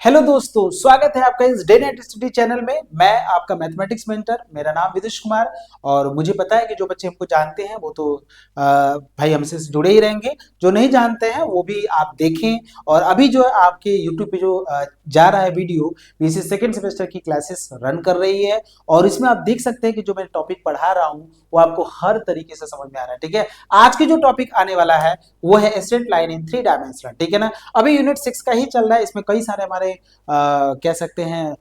Hello दोस्तों, स्वागत है आपका इस डे नाइट स्टडी चैनल में। मैं आपका मैथमेटिक्स मेंटर, मेरा नाम विदुष कुमार। और मुझे पता है कि जो बच्चे हमको जानते हैं वो तो भाई हमसे जुड़े ही रहेंगे। जो नहीं जानते हैं वो भी आप देखें। और अभी जो है आपके यूट्यूब पे जो जा रहा है वीडियो, बीसी सेकेंड सेमेस्टर की क्लासेस रन कर रही है। और इसमें आप देख सकते हैं कि जो मैं टॉपिक पढ़ा रहा हूँ वो आपको हर तरीके से समझ में आ रहा है। ठीक है, आज की जो टॉपिक आने वाला है वो है स्ट्रेट लाइन इन 3 डायमेंशन। ठीक है ना, अभी यूनिट 6 का ही चल रहा है। इसमें कई सारे हमारे कह सकते हैं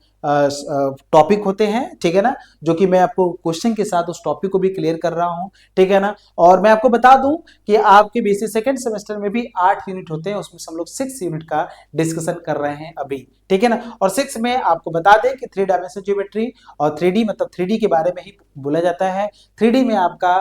टॉपिक होते हैं। ठीक है ना, जो कि मैं आपको क्वेश्चन के साथ उस टॉपिक को भी क्लियर कर रहा हूं। ठीक है ना, और मैं आपको बता दूं कि आपके बीसी सेकंड सेमेस्टर में भी 8 यूनिट होते हैं, उसमें हम लोग 6 यूनिट का डिस्कशन कर रहे हैं अभी। ठीक है ना, और 6 में आपको बता दें कि 3 डायमेंशन ज्योमेट्री और 3D मतलब 3D के बारे में ही बोला जाता है। 3D में आपका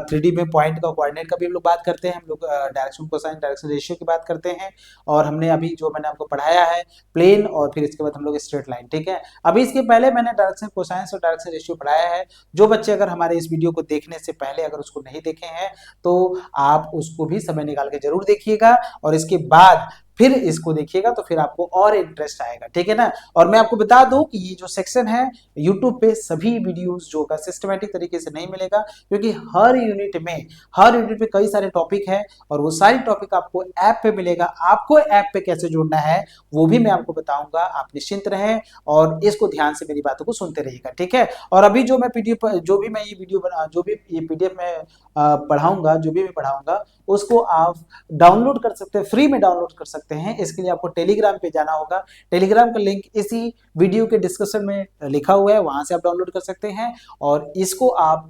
3D में पॉइंट का कोऑर्डिनेट का भी हम लोग बात करते हैं, हम लोग डायरेक्शन कोसाइन डायरेक्शन रेशियो की बात करते हैं। और हमने अभी जो मैंने आपको पढ़ाया है प्लेन, और फिर इसके बाद हम लोग स्ट्रेट लाइन। ठीक है, अभी इसके पहले मैंने डायरेक्शन कोसाइंस और डायरेक्शन रेशियो पढ़ाया है। जो बच्चे अगर हमारे इस वीडियो को देखने से पहले अगर उसको नहीं देखे हैं तो आप उसको भी समय निकाल के जरूर देखिएगा, और इसके बाद फिर इसको देखिएगा तो फिर आपको और इंटरेस्ट आएगा। ठीक है ना, और मैं आपको बता दूं कि ये जो सेक्शन है यूट्यूब पे सभी वीडियोस जो का सिस्टमैटिक तरीके से नहीं मिलेगा, क्योंकि हर यूनिट में कई सारे टॉपिक है और वो सारी टॉपिक आपको ऐप पे मिलेगा। आपको ऐप पे कैसे जुड़ना है वो भी मैं आपको बताऊंगा। आप निश्चिंत रहें और इसको ध्यान से मेरी बातों को सुनते रहिएगा। ठीक है, और अभी जो मैं पीडीएफ जो भी मैं ये वीडियो बना जो भी ये पीडीएफ में पढ़ाऊंगा, जो भी मैं पढ़ाऊंगा उसको आप डाउनलोड कर सकते हैं, फ्री में डाउनलोड कर सकते हैं। इसके लिए आपको टेलीग्राम पे जाना होगा। टेलीग्राम का लिंक इसी वीडियो के डिस्क्रिप्शन में लिखा हुआ है, वहां से आप डाउनलोड कर सकते हैं। और इसको आप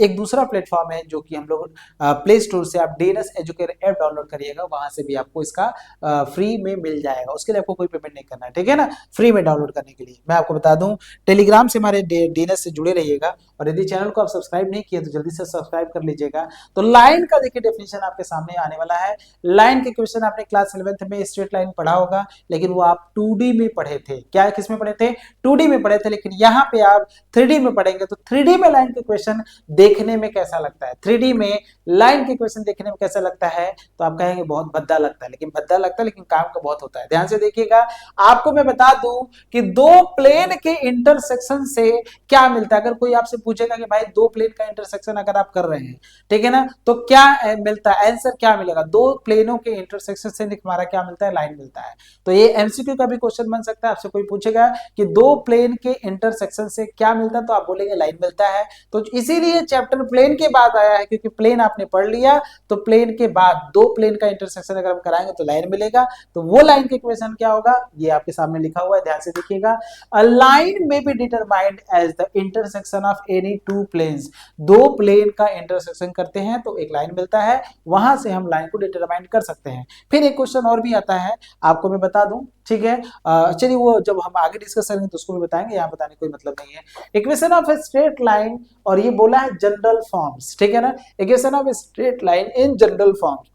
एक दूसरा प्लेटफॉर्म है जो कि हम लोग प्ले स्टोर से आप डीएनएस एजुकेटर ऐप डाउनलोड करिएगा, वहां से भी आपको इसका फ्री में मिल जाएगा। उसके लिए आपको कोई पेमेंट नहीं करना है। ठीक है ना, फ्री में डाउनलोड करने के लिए मैं आपको बता दूं, टेलीग्राम से हमारे डीएनएस से जुड़े रहिएगा। और यदि चैनल को आप सब्सक्राइब नहीं किए तो जल्दी से सब्सक्राइब कर लीजिएगा। तो लाइन का देखिए डेफिनेशन आपके सामने आने वाला है। लाइन के क्वेश्चन आपने क्लास 11th में स्ट्रेट लाइन पढ़ा होगा, लेकिन वो आप 2D में पढ़े थे। क्या किस में पढ़े थे? 2D में पढ़े थे। लेकिन यहाँ पे आप 3D में पढ़ेंगे तो 3D में लाइन के क्वेश्चन देखने में कैसा लगता है, 3D में लाइन के क्वेश्चन देखने में कैसा लगता है, तो आप कहेंगे बहुत भद्दा लगता है। लेकिन भद्दा लगता है लेकिन काम का बहुत होता है। ध्यान से देखिएगा, आपको मैं बता दूं कि दो प्लेन के इंटरसेक्शन से क्या मिलता है। अगर कोई आपसे पूछेगा कि भाई दो प्लेन का इंटरसेक्शन अगर आप कर रहे हैं, ठीक है ना, तो क्या मिलता है, आंसर क्या मिलेगा? दो प्लेनों के इंटरसेक्शन से हमारा क्या मिलता है? लाइन मिलता है। तो ये एमसीक्यू का भी क्वेश्चन बन सकता है। आपसे कोई पूछेगा कि दो प्लेन के इंटरसेक्शन से क्या मिलता है, तो आप बोलेंगे लाइन मिलता है। तो इसीलिए चैप्टर प्लेन के बाद आया है, क्योंकि प्लेन आपने पढ़ लिया तो प्लेन के बाद दो प्लेन का इंटरसेक्शन अगर हम कराएंगे तो लाइन मिलेगा। तो वो लाइन के इक्वेशन क्या होगा, ये आपके सामने लिखा हुआ है, ध्यान से देखिएगा। A line may be determined as the intersection of any two planes. दो प्लेन का इंटरसेक्शन करते हैं तो एक लाइन मिलता है, वहां से हम लाइन को डिटरमाइन कर सकते हैं। फिर एक क्वेश्चन और भी आता है, आपको मैं बता दूं। ठीक है, चलिए वो जब हम आगे डिस्कस करेंगे तो उसको भी बताएंगे, यहाँ बताने कोई मतलब नहीं है। Equation of a straight line, और ये बोला है जनरल फॉर्म्स। ठीक है ना, equation of a straight line in general forms.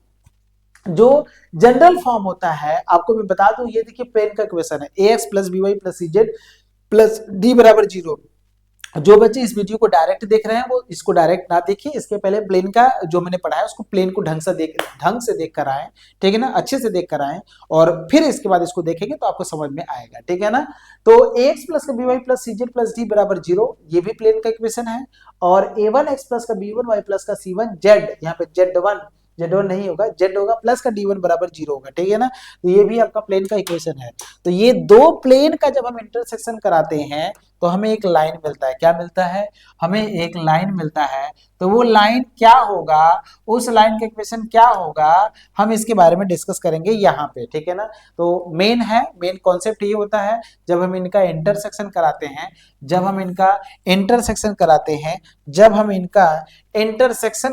जो जनरल फॉर्म होता है आपको मैं बता दूं, ये देखिए प्लेन का इक्वेशन है ax plus B Y plus C Z plus D बराबर 0। जो बच्चे इस वीडियो को डायरेक्ट देख रहे हैं वो इसको डायरेक्ट ना देखिए, इसके पहले प्लेन का जो मैंने पढ़ा है उसको प्लेन को ढंग से देख कर आए। ठीक है ना, अच्छे से देख कर आए, और फिर इसके बाद इसको देखेंगे तो आपको समझ में आएगा। ठीक है ना, तो ax प्लस का B Y plus C Z plus D बराबर 0, ये भी प्लेन का इक्वेशन है। और a1 x प्लस का b1 y प्लस का c1 z, यहाँ पे z1 नहीं होगा, z होगा, प्लस का d1 बराबर 0 होगा। ठीक है ना, तो ये भी आपका प्लेन का इक्वेशन है। तो ये दो प्लेन का जब हम इंटरसेक्शन कराते हैं तो हमें एक लाइन मिलता है। क्या मिलता है? हमें एक लाइन मिलता है। तो वो लाइन क्या होगा, उस लाइन का इक्वेशन क्या होगा, हम इसके बारे में डिस्कस करेंगे यहाँ पे। ठीक है ना, तो मेन कॉन्सेप्ट ये होता है, जब हम इनका इंटरसेक्शन कराते हैं, जब हम इनका इंटरसेक्शन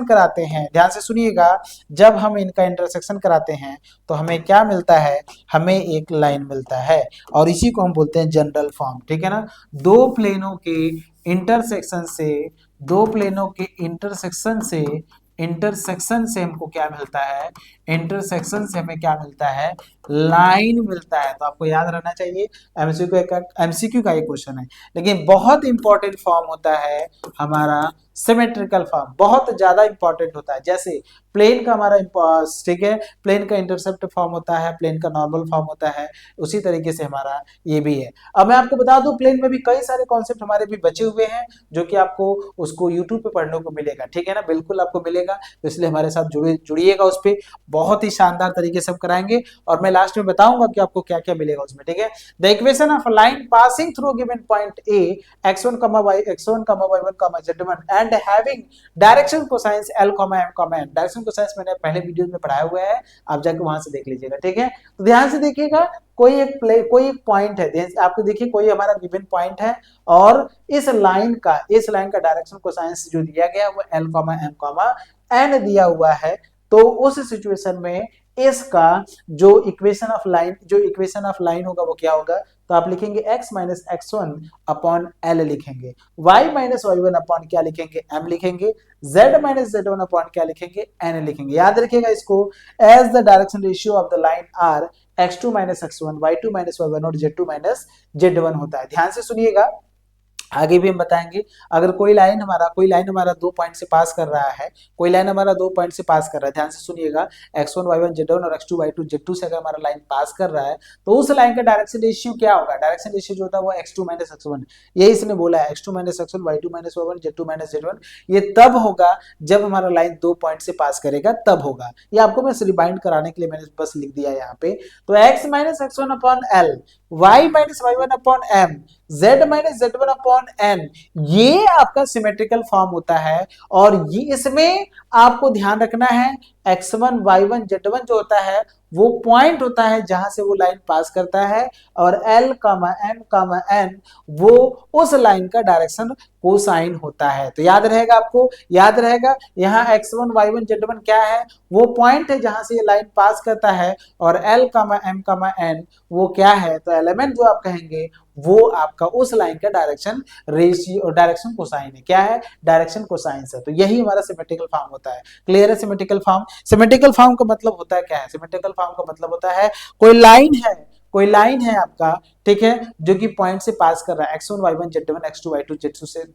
कराते हैं, ध्यान से सुनिएगा, जब हम इनका इंटरसेक्शन कराते हैं तो हमें क्या मिलता है? हमें एक लाइन मिलता है, और इसी को हम बोलते हैं जनरल फॉर्म। ठीक है ना, दो प्लेनों के इंटरसेक्शन से हमको क्या मिलता है? इंटरसेक्शन से हमें क्या मिलता है? लाइन मिलता है। तो आपको याद रहना चाहिए, एमसीक्यू का ये क्वेश्चन है, लेकिन बहुत इंपॉर्टेंट फॉर्म होता है हमारा सिमेट्रिकल फॉर्म, बहुत ज्यादा इंपॉर्टेंट होता है। जैसे प्लेन का हमारा ठीक है, प्लेन का इंटरसेप्ट फॉर्म होता है, प्लेन का नॉर्मल फॉर्म होता है, उसी तरीके से हमारा ये भी है। अब मैं आपको बता दूं, प्लेन में भी कई सारे कॉन्सेप्ट हमारे भी बचे हुए हैं, जो कि आपको उसको यूट्यूब पे पढ़ने को मिलेगा, ठीक है ना, बिल्कुल आपको मिलेगा। तो इसलिए हमारे साथ जुड़िएगा, उस पर बहुत ही शानदार तरीके से हम कराएंगे, और मैं लास्ट में बताऊंगा कि आपको क्या क्या मिलेगा उसमें, ठीक है। The equation of line passing through given point A x1, y1, y1, z1 and having direction cosines l, m, n। Direction cosines मैंने पहले वीडियो में पढ़ाया हुआ है, आप जाके वहां से देख लीजिएगा, ठीक है। तो ध्यान से देखिएगा, कोई एक पॉइंट है, आपको देखिए कोई हमारा गिवन पॉइंट है, और इस लाइन का डायरेक्शन कोसाइंस जो दिया गया वो l, m, n दिया हुआ है। तो उस सिचुएशन में इसका जो इक्वेशन ऑफ लाइन होगा वो क्या होगा, तो आप लिखेंगे x minus x1 upon L लिखेंगे, y माइनस y1 अपॉन क्या लिखेंगे, m लिखेंगे, z माइनस z1 अपॉन क्या लिखेंगे, n लिखेंगे। याद रखिएगा इसको, as the direction ratio of the line are x2 minus x1, y2 minus y1 और z2 माइनस z1 होता है। ध्यान से सुनिएगा, आगे भी हम बताएंगे। अगर कोई लाइन हमारा 2 पॉइंट से पास कर रहा है, ध्यान से सुनिएगा, x1 y1 z1 और x2 y2 z2 से अगर हमारा लाइन पास कर रहा है, तो उस लाइन का डायरेक्शन रेशियो क्या होगा, डायरेक्शन रेशियो जो होता है वो x2 माइनस x1, ये इसने बोला है, x2 minus x1, y2 minus y1, z2 minus z1। ये तब होगा जब हमारा लाइन 2 पॉइंट से पास करेगा, तब होगा। ये आपको मैं रिमाइंड कराने के लिए मैंने बस लिख दिया यहाँ पे। तो x minus x1 upon L, y minus y1 upon m, z minus z1 upon n, ये आपका सिमेट्रिकल फॉर्म होता है। और ये इसमें आपको ध्यान रखना है, x1 y1 z1 जो होता है वो पॉइंट होता है जहां से वो लाइन पास करता है, और l, m, n वो उस लाइन का डायरेक्शन कोसाइन होता है। तो याद रहेगा, आपको याद रहेगा, यहाँ x1 y1 z1 क्या है, वो पॉइंट है जहां से ये लाइन पास करता है, और l, m, n वो क्या है, तो एलिमेंट जो आप कहेंगे वो आपका उस लाइन का डायरेक्शन कोसाइन है। क्या है, डायरेक्शन कोसाइन है। तो यही हमारा सिमेट्रिकल फॉर्म होता है। क्लियर है सिमेट्रिकल फॉर्म? सिमेट्रिकल फॉर्म का मतलब होता है क्या है, सिमेट्रिकल फॉर्म का मतलब होता है कोई लाइन है आपका, ठीक है, जो कि पॉइंट से पास कर रहा है, x1 y1 z1 x2 y2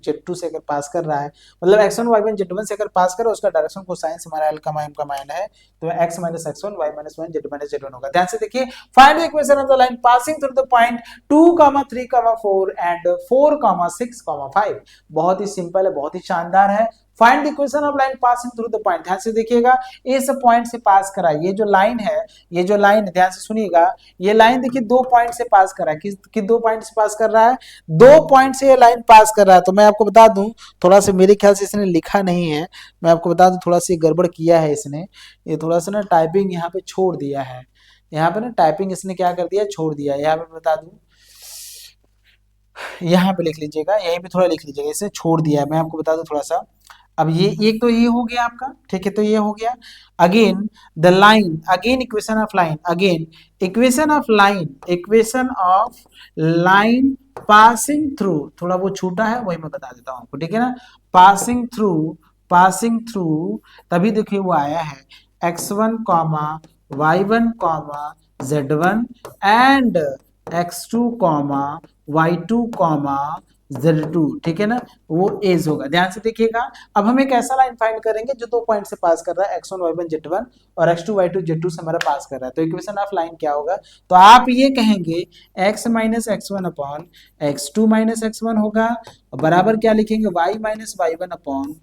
z2 से अगर पास कर रहा है, मतलब x1 y1 z1 से अगर पास कर रहा है, उसका डायरेक्शन कोसाइन हमारा l, m है, तो x minus x1 y minus 1 z minus z1 होगा। ध्यान से देखिए, find the equation of the line passing through the point 2, 3, 4 and 4, 6, 5। बहुत ही सिंपल है, बहुत ही शानदार है। Find the equation of line passing through the point. ध्यान से देखिएगा, इस पॉइंट से पास करा, ये जो लाइन है, ध्यान से सुनिएगा, ये लाइन देखिए 2 पॉइंट से पास कर रहा है, किस 2 पॉइंट से पास कर रहा है, 2 पॉइंट से ये लाइन पास कर रहा है। तो मैं आपको बता दूं, थोड़ा सा मेरे ख्याल से इसने लिखा नहीं है, मैं आपको बता दूं थोड़ा सा गड़बड़ किया है इसने, ये थोड़ा सा ना टाइपिंग यहाँ पे छोड़ दिया है, यहाँ पे ना टाइपिंग इसने क्या कर दिया, छोड़ दिया है। यहाँ पे बता दूं, यहाँ पे लिख लीजिएगा, यहीं पे थोड़ा लिख लीजिएगा, इसे छोड़ दिया है, मैं आपको बता दूं थोड़ा सा। अब ये एक तो ये हो गया आपका, ठीक है, तो ये हो गया। Again the line, again equation of line, again equation of line passing through, थोड़ा वो छूटा है वही मैं बता देता हूँ आपको, ठीक है ना। पासिंग थ्रू तभी देखिए वो आया है, x1 y1 z1 and x2 y2 z2, ठीक है ना, वो एज होगा। ध्यान से देखिएगा, अब हम एक ऐसा लाइन फाइंड करेंगे जो 2 पॉइंट से पास कर रहा है, x1 y1 z1 और x2 y2 z2 से हमारा पास कर रहा है। तो इक्वेशन ऑफ लाइन क्या होगा, तो आप ये कहेंगे x minus x1 upon x2 minus x1 होगा, और बराबर क्या लिखेंगे, y minus y1 upon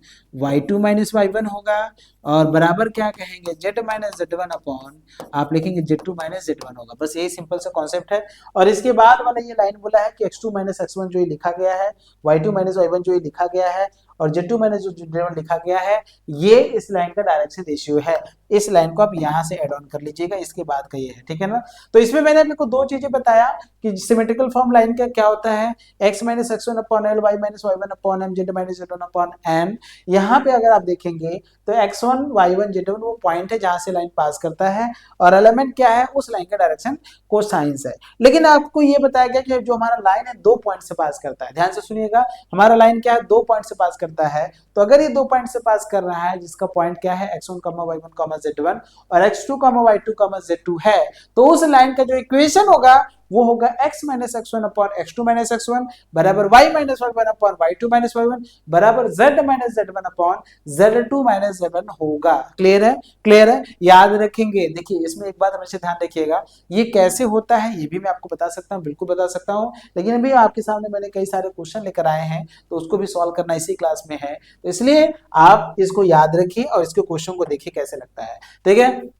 y2 minus y1 होगा, और बराबर क्या कहेंगे, z माइनस z1 अपॉन आप लिखेंगे z2 माइनस z1 होगा। बस यही सिंपल सा कॉन्सेप्ट है। और इसके बाद वाला ये लाइन बोला है कि x2 माइनस x1 जो ये लिखा गया है, y2 माइनस y1 जो ये लिखा गया है, और z2 माइनस जो z1 लिखा गया है, ये इस लाइन का डायरेक्शन रेशियो है। इस लाइन को आप यहाँ से एड ऑन कर लीजिएगा, इसके बाद का ये है, ठीक है ना। तो इसमें मैंने आपको 2 चीजें बताया कि सिमेट्रिकल फॉर्म लाइन का क्या होता है, x minus x1 upon L, y minus y1 upon m, z minus z1 upon n। यहाँ पे अगर आप देखेंगे तो x1 y1 z1 वो पॉइंट है जहां से लाइन पास करता है, और एलिमेंट क्या है, उस लाइन का डायरेक्शन कोसाइंस है। लेकिन आपको ये बताया गया कि जो हमारा लाइन है 2 पॉइंट से पास करता है, ध्यान से सुनिएगा, हमारा लाइन क्या है, 2 पॉइंट से पास करता है। तो अगर ये 2 पॉइंट से पास कर रहा है जिसका पॉइंट क्या है, x1, y1, z1 और x2, y2, z2 है, तो उस लाइन का जो इक्वेशन होगा वो होगा x minus x1 upon x2 minus x1 बराबर y minus y1 upon y2 minus y1 बराबर z minus z1 upon z2 minus z1 होगा। क्लियर है? क्लियर है? याद रखेंगे। देखिए इसमें एक बात हमेशा ध्यान रखिएगा, ये कैसे होता है ये भी मैं आपको बता सकता हूँ, बिल्कुल बता सकता हूँ, लेकिन अभी आपके सामने मैंने कई सारे क्वेश्चन लेकर आए हैं तो उसको भी सॉल्व करना इसी क्लास में है, तो इसलिए आप इसको याद रखिए और इसके क्वेश्चन को देखिए कैसे लगता है। ठीक है,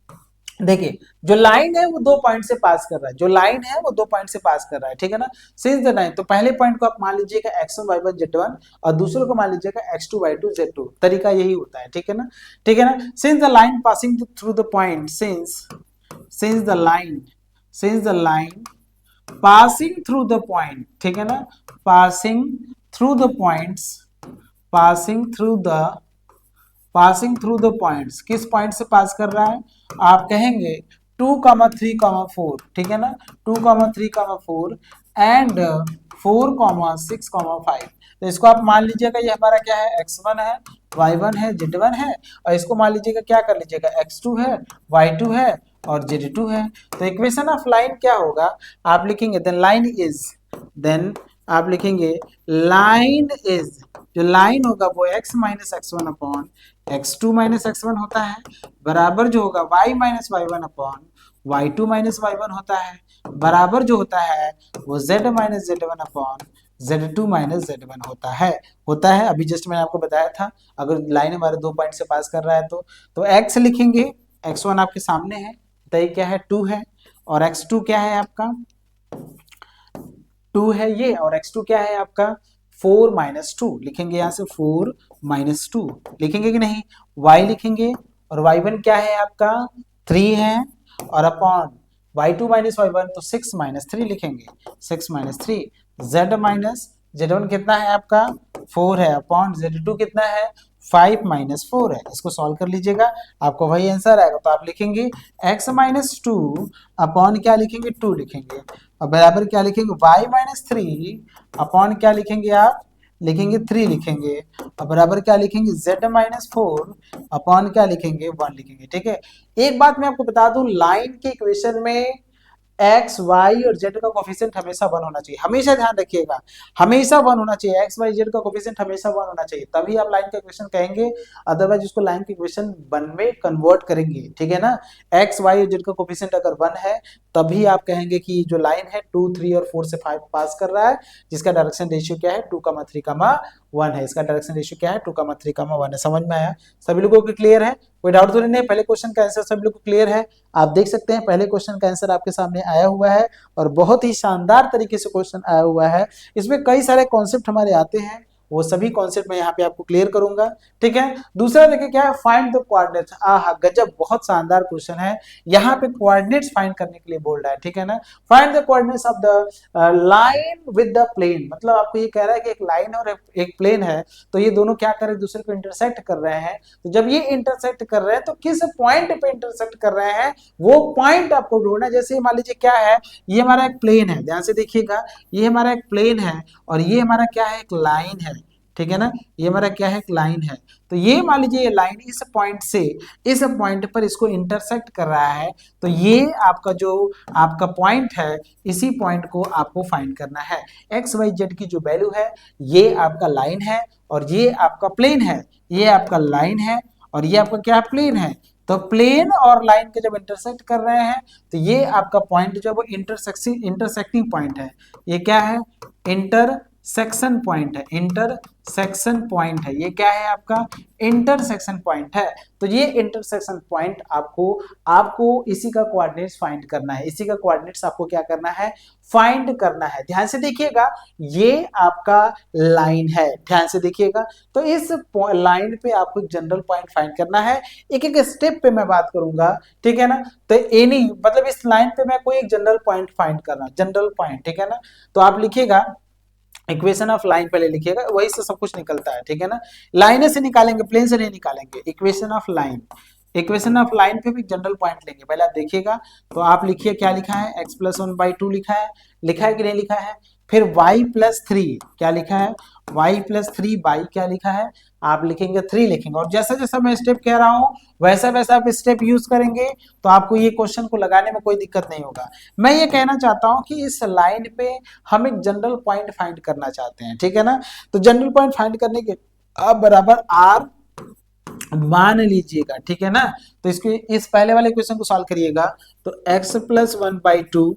देखिए जो लाइन है वो 2 पॉइंट से पास कर रहा है, जो लाइन है वो 2 पॉइंट से पास कर रहा है, ठीक है ना। सिंस द लाइन, तो पहले पॉइंट को आप मान लीजिएगा x1 y1 z1 और दूसरे को मान लीजिएगा x2 y2 z2, तरीका यही होता है, ठीक है ना, ठीक है ना। Since the line passing through the point, since the line passing through the point, ठीक है ना, passing through the points, passing through the points, किस पॉइंट से पास कर रहा है, आप कहेंगे 2, 3, 4, ठीक है ना, 2, 3, 4 एंड 4, 6, 5। तो इसको आप मान लीजिएगा ये हमारा क्या है, x1 है, y1 है, z1 है, और इसको मान लीजिएगा क्या कर लीजिएगा, x2 है, y2 है और z2 है। तो इक्वेशन ऑफ लाइन क्या होगा, आप लिखेंगे देन आप लिखेंगे लाइन इज, जो लाइन होगा वो x minus x1 upon x2 minus x1 होता है, बराबर जो होगा y minus y1 upon y2 minus y1 होता है, बराबर जो होता है वो z minus z1 upon z2 minus z1 होता है। अभी जस्ट मैंने आपको बताया था, अगर लाइन हमारे 2 पॉइंट से पास कर रहा है तो x लिखेंगे, x1 आपके सामने है, तो ये क्या है 2 है, और x2 क्या है आपका 2 है ये, और x2 क्या है आपका 4 माइनस 2, लिखेंगे यहाँ से 4 माइनस 2 लिखेंगे कि नहीं, y लिखेंगे, और y1 क्या है आपका 3 है, और अपॉन y2 माइनस y1 तो 6 माइनस 3 लिखेंगे, 6 माइनस 3, z माइनस z1 कितना है आपका 4 है, अपॉन z2 कितना है 5 माइनस 4 है। इसको सॉल्व कर लीजिएगा, आपको वही आंसर आएगा। तो आप लिखेंगे x माइनस 2 अपॉन क्या लिखेंगे 2 लिखेंगे, और बराबर क्या लिखेंगे y माइनस 3 अपॉन क्या लिखेंगे आप लिखेंगे 3 लिखेंगे, और बराबर क्या लिखेंगे z माइनस 4 अपॉन क्या लिखेंगे 1 लिखेंगे। ठीक है, एक बात मैं आपको बता दूं, लाइन के इक्वेशन में x, y और z का कोफिशिएंट हमेशा 1 होना चाहिए, हमेशा ध्यान रखिएगा, हमेशा 1 होना चाहिए, x, y, z का कोफिशिएंट हमेशा 1 होना चाहिए, तभी आप लाइन का इक्वेशन कहेंगे, अदरवाइज उसको लाइन के इक्वेशन 1 में कन्वर्ट करेंगे। ठीक है ना, x, y और z का कोफिशिएंट अगर 1 है तभी आप कहेंगे कि जो लाइन है 2, 3 और 4 से 5 पास कर रहा है, जिसका डायरेक्शन रेशियो क्या है 2, 3, 1 है, इसका डायरेक्शन रेशियो क्या है 2, 3, 1 है। समझ में आया? सभी लोगों को क्लियर है? कोई डाउट तो नहीं है? पहले क्वेश्चन का आंसर सभी लोग को क्लियर है? आप देख सकते हैं पहले क्वेश्चन का आंसर आपके सामने आया हुआ है, और बहुत ही शानदार तरीके से क्वेश्चन आया हुआ है। इसमें कई सारे कॉन्सेप्ट हमारे आते हैं, वो सभी कॉन्सेप्ट मैं यहाँ पे आपको क्लियर करूंगा। ठीक है, दूसरा देखिए क्या है, फाइंड द कोऑर्डिनेट्स। आहा गजब, बहुत शानदार क्वेश्चन है, यहाँ पे कोऑर्डिनेट्स फाइंड करने के लिए बोल रहा है। ठीक है ना, find the coordinates of the line with the plane, मतलब आपको ये कह रहा है कि एक लाइन और एक प्लेन है, तो ये दोनों क्या कर रहे हैं, दूसरे को इंटरसेक्ट कर रहे हैं। तो जब ये इंटरसेक्ट कर रहे हैं तो किस पॉइंट पे इंटरसेक्ट कर रहे हैं वो पॉइंट आपको ढूंढना है। जैसे मान लीजिए क्या है, ये हमारा एक प्लेन है, ध्यान से देखिएगा, ये हमारा एक प्लेन है और ये हमारा क्या है, एक लाइन है। ठीक है ना, ये हमारा क्या है, एक लाइन है। तो ये मान लीजिए ये लाइन इस पॉइंट से इस पॉइंट पर इसको इंटरसेक्ट कर रहा है, तो ये आपका जो आपका पॉइंट है, इसी पॉइंट को आपको फाइंड करना है। एक्स वाई जेड की जो वैल्यू है, ये आपका लाइन है और ये आपका प्लेन है, ये आपका लाइन है और ये आपका क्या प्लेन है। तो प्लेन और लाइन के जब इंटरसेक्ट कर रहे हैं तो ये आपका पॉइंट जो है वो इंटरसेक्टिंग पॉइंट है। ये क्या है, इंटरसेक्शन पॉइंट है, इंटरसेक्शन पॉइंट है। ये क्या है आपका, इंटरसेक्शन पॉइंट है। तो ये इंटरसेक्शन पॉइंट आपको इसी का कोऑर्डिनेट्स फाइंड करना है, इसी का कोऑर्डिनेट्स आपको क्या करना है, फाइंड करना है। ध्यान से देखिएगा, ये आपका लाइन है, ध्यान से देखिएगा। तो इस लाइन पे आपको एक जनरल पॉइंट फाइंड करना है, एक एक स्टेप पे मैं बात करूंगा। ठीक है ना, तो एनी मतलब इस लाइन पे मैं कोई एक जनरल पॉइंट फाइंड करना, जनरल पॉइंट। ठीक है ना, तो आप लिखिएगा इक्वेशन ऑफ लाइन पहले लिखिएगा, वही से सब कुछ निकलता है, ठीक है ना। लाइन से निकालेंगे, प्लेन से नहीं निकालेंगे। Equation of line, equation of line पे भी जनरल पॉइंट लेंगे। पहले आप देखिएगा, तो आप लिखिए क्या लिखा है, x प्लस 1/2 लिखा है कि नहीं लिखा है। फिर y प्लस 3 क्या लिखा है, y प्लस 3/, क्या लिखा है, आप लिखेंगे 3 लिखेंगे। और जैसा जैसा मैं स्टेप कह रहा हूं वैसा वैसा आप स्टेप यूज करेंगे, तो आपको ये क्वेश्चन को लगाने में कोई दिक्कत नहीं होगा। मैं ये कहना चाहता हूं कि इस लाइन पे हम एक जनरल पॉइंट फाइंड करना चाहते हैं, ठीक है ना। तो जनरल पॉइंट फाइंड करने के आप बराबर r मान लीजिएगा, ठीक है ना। तो इसके इस पहले वाले क्वेश्चन को सॉल्व करिएगा, तो x प्लस 1/2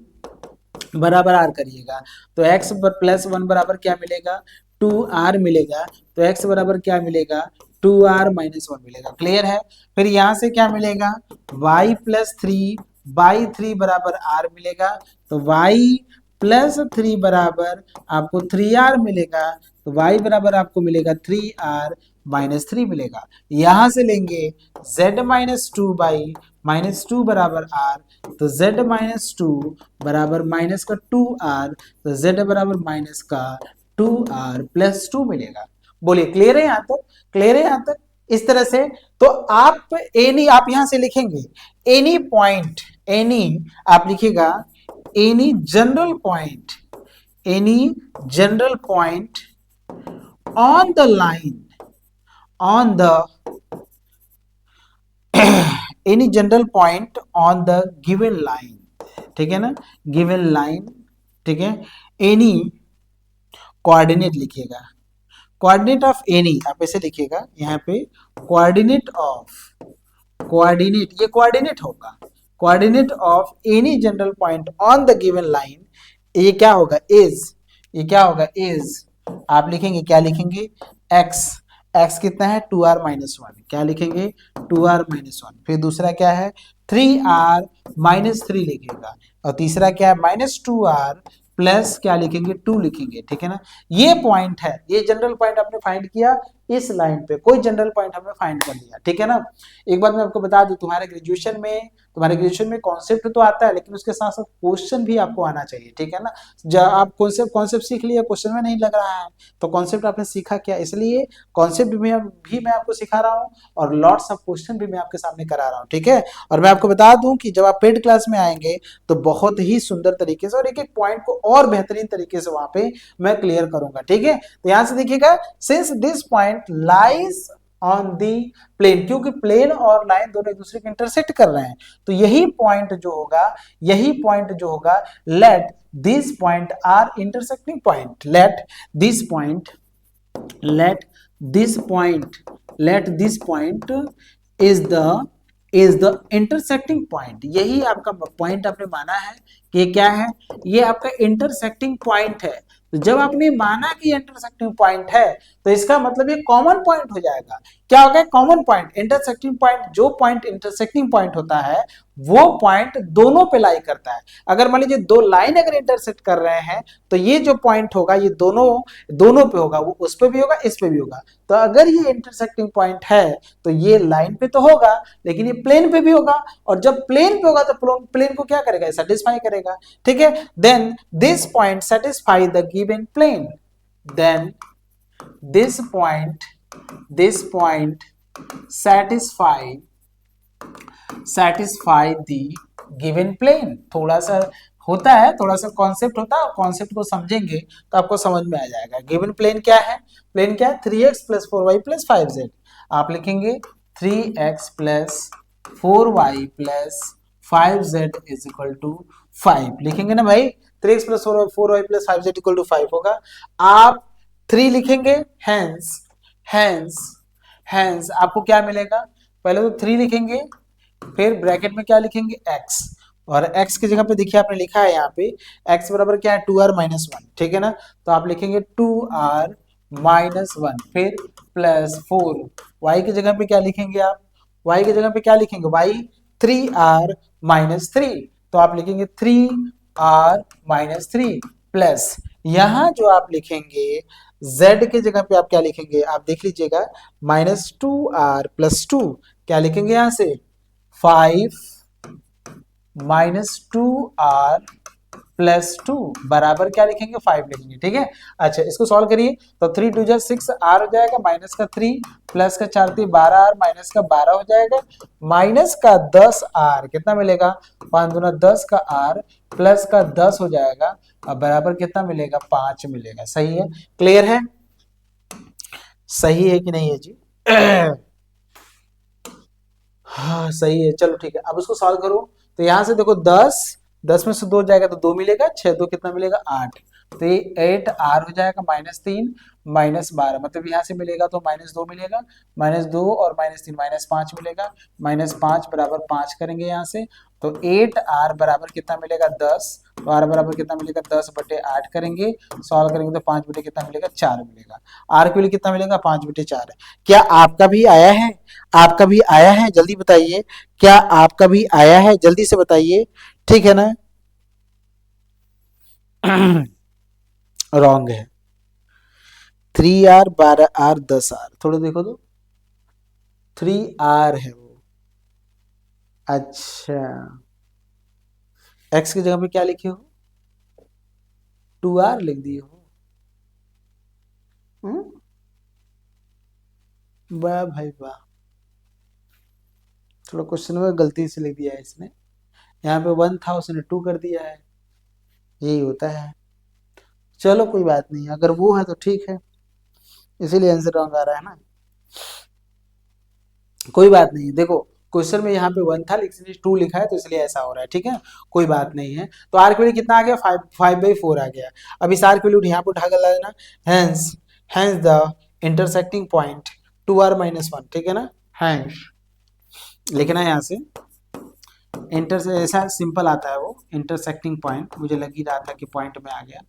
बराबर r करिएगा, तो x प्लस 1 बराबर क्या मिलेगा, 2r मिलेगा। तो x बराबर क्या मिलेगा, 2r माइनस 1 मिलेगा। क्लियर है। फिर यहां से क्या मिलेगा, y प्लस 3/3 बराबर r मिलेगा। तो y प्लस 3 बराबर आपको 3r मिलेगा। तो y बराबर आपको मिलेगा 3r माइनस 3 मिलेगा। यहां से लेंगे z माइनस 2/-2 बराबर r, तो z माइनस 2 बराबर माइनस का 2r, तो z बराबर माइनस का 2r प्लस 2 मिलेगा। बोलिए क्लियर है यहां तक, क्लियर है यहां तक। इस तरह से तो आप एनी, आप यहां से लिखेंगे एनी पॉइंट, एनी आप लिखिएगा any general point, any general point on the line, on the any general point on the given line, ठीक है ना, given line, ठीक है। any कोऑर्डिनेट लिखिएगा, कोऑर्डिनेट ऑफ एनी आप ऐसे लिखिएगा यहाँ पे, कोऑर्डिनेट ऑफ, कोऑर्डिनेट ये कोऑर्डिनेट होगा, coordinate of any general point on the given line, ये क्या होगा, इज, ये क्या होगा, इज आप लिखेंगे, क्या लिखेंगे, x, x कितना है 2r माइनस 1, क्या लिखेंगे 2r माइनस 1। फिर दूसरा क्या है 3r माइनस 3 लिखेगा। और तीसरा क्या है -2r प्लस क्या लिखेंगे 2 लिखेंगे, ठीक है ना। ये पॉइंट है, ये जनरल पॉइंट आपने फाइंड किया इस लाइन पे, कोई जनरल पॉइंट हमने फाइंड कर लिया, ठीक है ना। एक बात मैं आपको बता दूं, तुम्हारे ग्रेजुएशन में कॉन्सेप्ट तो आता है, लेकिन उसके साथ साथ क्वेश्चन भी आपको आना चाहिए, ठीक है ना। जब आप कॉन्सेप्ट सीख लिया, क्वेश्चन में नहीं लग रहा है, तो कॉन्सेप्ट आपने सीखा क्या, इसलिए कॉन्सेप्ट भी मैं आपको सिखा रहा हूँ और लॉट्स ऑफ क्वेश्चन भी मैं आपके सामने करा रहा हूँ, ठीक है। और मैं आपको बता दूं कि जब आप पेड क्लास में आएंगे तो बहुत ही सुंदर तरीके से और एक एक पॉइंट को और बेहतरीन तरीके से वहां पे मैं क्लियर करूंगा, ठीक है। तो यहां से देखिएगा, since this point lies on the plane, क्योंकि प्लेन और लाइन दोनों एक दूसरे के इंटरसेक्ट कर रहे हैं, तो यही पॉइंट जो होगा, यही पॉइंट जो होगा, let this point are intersecting point, let this point, let this point, let this point is the intersecting point। यही आपका पॉइंट आपने माना है कि क्या है, ये आपका इंटरसेक्टिंग पॉइंट है। तो जब आपने माना कि इंटरसेक्टिंग पॉइंट है, तो इसका मतलब ये कॉमन पॉइंट हो जाएगा। क्या होगा, कॉमन पॉइंट, इंटरसेक्टिंग पॉइंट, जो पॉइंट इंटरसेक्टिंग पॉइंट होता है वो पॉइंट दोनों पे लाई करता है। अगर मान लीजिए दो लाइन अगर इंटरसेक्ट कर रहे हैं, तो ये जो पॉइंट होगा ये दोनों पे होगा, वो उस पे भी होगा, इस पे भी होगा। तो अगर ये इंटरसेक्टिंग पॉइंट है तो ये लाइन पे तो होगा, लेकिन ये प्लेन पे भी होगा, और जब प्लेन पे होगा तो प्लेन को क्या करेगा, सेटिस्फाई करेगा, ठीक है। Then this point satisfy the given plane, then this point satisfy the given plane। थोड़ा सा होता है, थोड़ा सा कॉन्सेप्ट होता है, कॉन्सेप्ट को समझेंगे तो आपको समझ में आ जाएगा। गिवन प्लेन क्या है, प्लेन क्या है 3x plus 4y plus 5z। आप लिखेंगे 3x plus 4y plus 5z is equal to 5, लिखेंगे ना भाई, 3x plus 4y plus 5z equal to 5 होगा। आप 3 लिखेंगे, हैंस आपको क्या मिलेगा, पहले तो 3 लिखेंगे, फिर ब्रैकेट में क्या लिखेंगे x, और x की जगह पे देखिए आपने लिखा है यहाँ पे x बराबर क्या है 2r माइनस 1, ठीक है ना। तो आप लिखेंगे 2r माइनस 1, फिर प्लस 4, y की जगह पे क्या लिखेंगे आप, y की जगह पे क्या लिखेंगे, y 3r माइनस 3, तो आप लिखेंगे 3r माइनस 3 प्लस, यहाँ जो आप लिखेंगे z की जगह पे आप क्या लिखेंगे, आप देख लीजिएगा -2r प्लस 2, क्या लिखेंगे यहां से 5 -2r प्लस 2 बराबर क्या लिखेंगे 5 लिखेंगे, ठीक है। अच्छा इसको सॉल्व करिए तो 3 2 जा 6 आर हो जाएगा, माइनस का 3 प्लस का 4 3 12 आर, माइनस का 12 हो जाएगा, माइनस का 10 आर कितना मिलेगा 5 दूना 10 का आर प्लस का 10 हो जाएगा, अब बराबर कितना मिलेगा 5 मिलेगा। सही है, क्लियर है, सही है कि नहीं है जी? हाँ सही है, चलो ठीक है। अब उसको सॉल्व करो तो यहां से देखो 10 में से 2 जाएगा तो 2 मिलेगा, 6 2 कितना मिलेगा 8, तो ये 8 आर हो जाएगा, -3 -12 मतलब यहाँ से मिलेगा तो -2 मिलेगा, -2 और -3 -5 मिलेगा, -5 बराबर 5 करेंगे यहाँ से तो 8 आर बराबर कितना मिलेगा 10, तो आर बराबर कितना मिलेगा 10/8 करेंगे, सॉल्व करेंगे तो 5 बटे कितना मिलेगा 4 मिलेगा, आर के लिए कितना मिलेगा 5/4। क्या आपका भी आया है? आपका भी आया है, जल्दी बताइए, क्या आपका भी आया है, जल्दी से बताइए, ठीक है ना? रॉन्ग है, 3R 12R 10R, थोड़ा देखो तो 3R है वो। अच्छा x की जगह पे क्या लिखे हो 2R लिख दिए हो। वाह भाई वाह, थोड़ा क्वेश्चन में गलती से लिख दिया है इसने, यहाँ पे 1 था उसने 2 कर दिया है, यही होता है। चलो कोई बात नहीं, अगर वो है तो ठीक है, इसीलिए आंसर रॉन्ग आ रहा है ना, कोई बात नहीं। देखो क्वेश्चन में यहाँ पे 1 था लेकिन 2 लिखा है तो इसलिए ऐसा हो रहा है, ठीक है, कोई बात नहीं है। तो आर की वैल्यू कितना आ गया 5/4 आ गया। अब इस आर की वैल्यू यहाँ पे उठा कर ला देना, hence hence the intersecting point 2R - 1, ठीक है ना, हेंस लिखना है यहाँ से इंटर से, ऐसा सिंपल आता है वो इंटरसेक्टिंग पॉइंट, मुझे लग ही रहा था कि पॉइंट में आ गया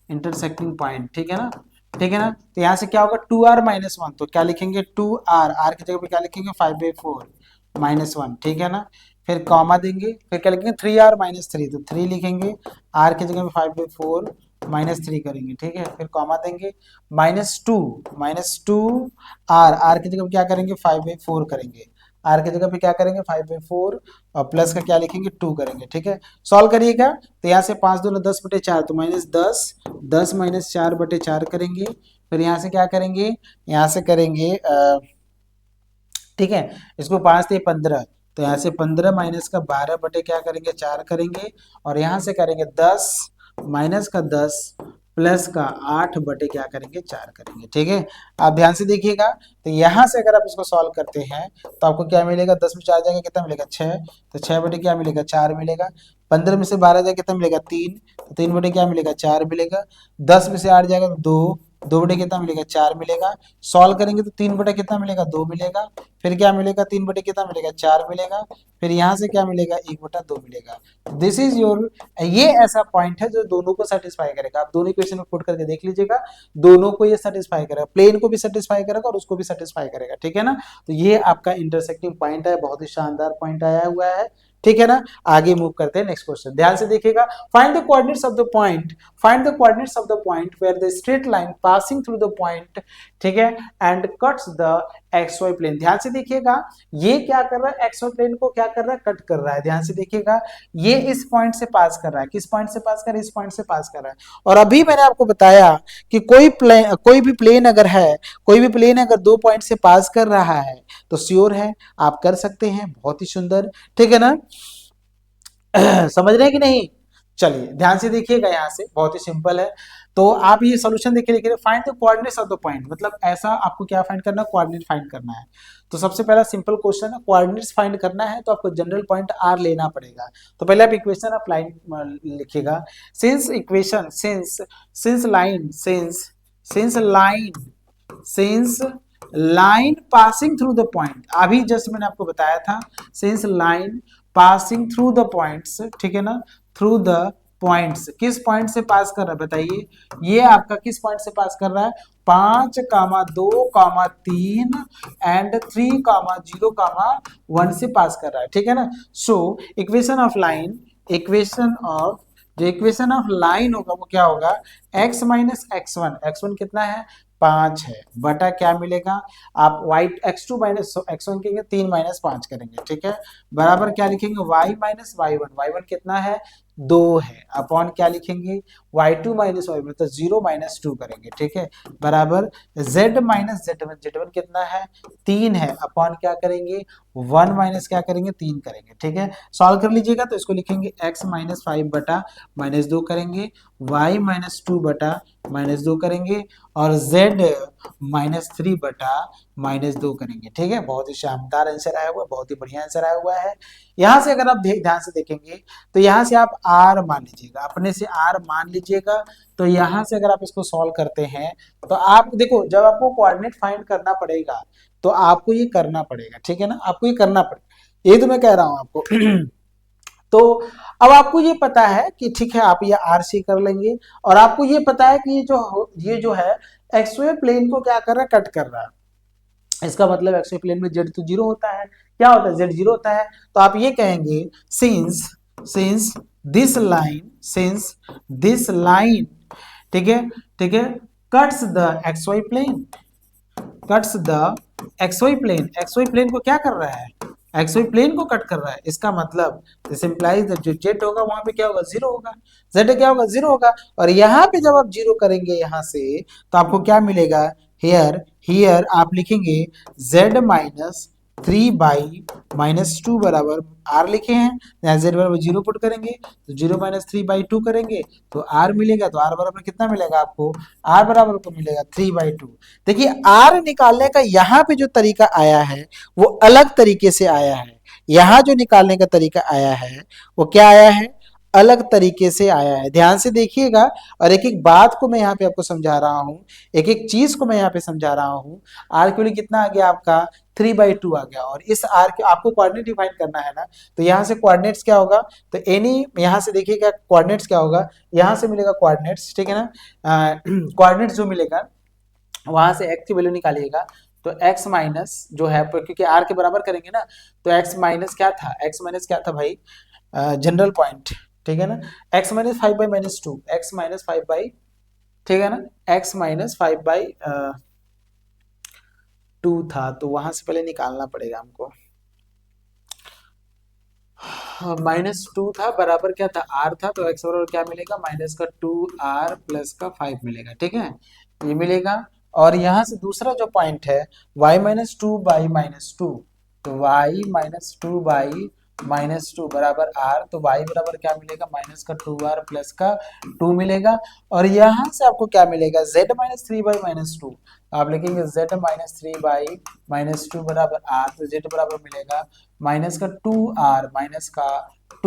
इंटरसेक्टिंग पॉइंट, ठीक है ना, ठीक है ना। तो यहाँ से क्या होगा 2R - 1, तो क्या लिखेंगे 2R, आर की जगह पे क्या लिखेंगे 5/4 -1, ठीक है ना। फिर कॉमा देंगे, फिर क्या लिखेंगे 3R - 3, तो 3 लिखेंगे, आर की जगह पे 5/4 -3 करेंगे, ठीक है, फिर कॉमा देंगे, -2 आर की जगह पे क्या करेंगे 5/4 करेंगे, आर की जगह पे क्या करेंगे 5/4 और प्लस का क्या लिखेंगे 2 करेंगे, ठीक है। सॉल्व करिएगा तो यहाँ से 5 दूना 10/4 तो -10, 10 - 4/4 करेंगे, फिर यहाँ से क्या करेंगे, यहाँ से करेंगे ठीक है, इसको 5 थे 15, तो यहाँ से 15 माइनस का 12 बटे क्या करेंगे 4 करेंगे, और यहाँ से करेंगे 10 माइनस का 10 प्लस का 8 बटे क्या करेंगे 4 करेंगे, ठीक है। आप ध्यान से देखिएगा, तो यहाँ से अगर आप इसको सॉल्व करते हैं तो आपको क्या मिलेगा, 10 में 4 जाएगा कितना मिलेगा 6, तो 6 बटे क्या मिलेगा 4 मिलेगा, 15 में से 12 जाएगा कितना मिलेगा 3, तो 3 बटे क्या मिलेगा 4 मिलेगा, 10 में से 8 जाएगा तो 2 बटे कितना मिलेगा 4 मिलेगा, सॉल्व करेंगे तो 3 बटे कितना मिलेगा 2 मिलेगा, फिर क्या मिलेगा 3 बटे कितना मिलेगा 4 मिलेगा, फिर यहाँ से क्या मिलेगा 1/2 मिलेगा। दिस इज योर, ये ऐसा पॉइंट है जो दोनों को सेटिस्फाई करेगा, आप दोनों इक्वेशन में पुट करके देख लीजिएगा, दोनों को ये सेटिस्फाई करेगा, प्लेन को भी सेटिस्फाई करेगा और उसको भी सेटिस्फाई करेगा, ठीक है ना। तो ये आपका इंटरसेक्टिंग पॉइंट है, बहुत ही शानदार पॉइंट आया हुआ है, ठीक है ना। आगे मूव करते हैं नेक्स्ट क्वेश्चन, ध्यान से देखिएगा, find the coordinates of the point, find the coordinates of the point where the straight line passing through the point, ठीक है, and cuts the XY plane. ध्यान से देखिएगा, ये क्या कर रहा है XY प्लेन को क्या कर रहा है कट कर रहा है, ध्यान से देखिएगा, ये इस पॉइंट से पास कर रहा है, किस पॉइंट से पास कर रहा है, इस पॉइंट से पास कर रहा है। और अभी मैंने आपको बताया कि कोई भी प्लेन अगर है, कोई भी प्लेन अगर 2 पॉइंट से पास कर रहा है तो श्योर है आप कर सकते हैं, बहुत ही सुंदर, ठीक है ना। समझ रहे हैं कि नहीं, चलिए ध्यान से देखिएगा, यहाँ से बहुत ही सिंपल है। तो आप ये सॉल्यूशन देखिए, लिखिए find the coordinates of the point, मतलब ऐसा आपको क्या फाइंड करना है, कोऑर्डिनेट फाइंड करना है। तो सबसे पहला सिंपल क्वेश्चन है, कोऑर्डिनेट्स फाइंड करना है तो आपको जनरल पॉइंट R लेना पड़ेगा। तो पहले आप इक्वेशन आप लाइन लिखिएगा, since equation since line passing through the point, अभी जस्ट मैंने आपको बताया था, since line passing through the points, ठीक है ना, थ्रू द पॉइंट्स, किस पॉइंट से पास कर रहा है बताइए, ये आपका किस पॉइंट से पास कर रहा है 5,2,3 एंड 3,0,1 से पास कर रहा है, ठीक है ना। सो इक्वेशन ऑफ लाइन, जो इक्वेशन ऑफ लाइन होगा वो क्या होगा, x माइनस x1 कितना है 5 है, बटा क्या मिलेगा, आप y x2 माइनस x1 करेंगे 3 - 5 करेंगे, ठीक है, बराबर क्या लिखेंगे y माइनस y1 कितना है 2 है, अपॉन क्या लिखेंगे y2 माइनस वाई, मतलब 0 माइनस 2 करेंगे, ठीक है, बराबर z माइनस z1, z1 कितना है 3 है, अपॉन क्या करेंगे 1 माइनस क्या करेंगे 3 करेंगे, ठीक है। सॉल्व कर लीजिएगा तो इसको लिखेंगे x माइनस 5 बटा माइनस 2 करेंगे, y माइनस 2 बटा माइनस 2 करेंगे, और z माइनस 3 बटा माइनस 2 करेंगे, ठीक है। बहुत ही शानदार आंसर आया हुआ है, बहुत ही बढ़िया आंसर आया हुआ है। यहाँ से अगर आप ध्यान से देखेंगे तो यहाँ से आप r मान लीजिएगा, अपने से r मान लीजिएगा। तो यहाँ से अगर आप इसको सॉल्व करते हैं तो आप देखो, जब आपको कोऑर्डिनेट फाइंड करना पड़ेगा तो आपको ये करना पड़ेगा, ठीक है ना, आपको ये करना पड़ेगा, ये तो मैं कह रहा हूं आपको। तो अब आपको ये पता है कि ठीक है आप ये आर सी कर लेंगे, और आपको ये पता है कि ये जो है एक्सवाई प्लेन को क्या कर रहा है, कट कर रहा है। इसका मतलब एक्सवाई प्लेन में जेड तो जीरो होता है, क्या होता है जेड जीरो होता है। तो आप ये कहेंगे सिंस दिस लाइन, ठीक है, ठीक है, cuts the XY plane, cuts the XY plane, XY plane को क्या कर रहा है, एक्सवाई प्लेन को कट कर रहा है। इसका मतलब दिस इंप्लाइज दैट जो जेड होगा वहां पे क्या होगा, जीरो होगा, जेड क्या होगा, जीरो होगा। और यहाँ पे जब आप जीरो करेंगे यहाँ से, तो आपको क्या मिलेगा, हियर हियर आप लिखेंगे z माइनस 3/-2 बराबर r लिखे हैं, यहाँ z बराबर जीरो पुट करेंगे तो 0 माइनस 3/2 करेंगे तो r मिलेगा, तो r बराबर कितना मिलेगा आपको, r बराबर को मिलेगा 3/2। देखिए r निकालने का यहाँ पे जो तरीका आया है वो अलग तरीके से आया है, यहाँ जो निकालने का तरीका आया है वो क्या आया है, अलग तरीके से आया है। ध्यान से देखिएगा, और एक एक बात को मैं यहाँ पे आपको समझा रहा हूँ, एक एक चीज को मैं यहाँ पे समझा रहा हूँ। आर के लिए कितना आ गया आपका 3/2 आ गया, और इस आर के आपको कोऑर्डिनेट डिफाइन करना है ना, तो यहाँ से कोऑर्डिनेट्स क्या होगा, तो एनी यहाँ से देखिएगा कोऑर्डिनेट्स क्या होगा, यहाँ से मिलेगा कोऑर्डिनेट्स, ठीक है ना, कोऑर्डिनेट्स जो मिलेगा वहां से x की वैल्यू निकालिएगा। तो x माइनस जो है, क्योंकि r के बराबर करेंगे ना, तो x माइनस क्या था, x माइनस क्या था भाई, जनरल पॉइंट, ठीक है ना, x माइनस 5/-2, x माइनस 5/, ठीक है ना, x माइनस 5/2 था, तो वहां से पहले निकालना पड़ेगा हमको। -2 था, बराबर क्या था, r था, तो x बराबर क्या मिलेगा, माइनस का 2r प्लस का 5 मिलेगा, ठीक है, ये मिलेगा। और यहाँ से दूसरा जो पॉइंट है y-2/-2, तो y-2/-2 बराबर r, तो y बराबर क्या मिलेगा, माइनस का 2r प्लस का 2 मिलेगा। और यहाँ से आपको क्या मिलेगा, z-3/-2, आप लिखेंगे z-3/-2 बराबर r, तो z बराबर मिलेगा माइनस का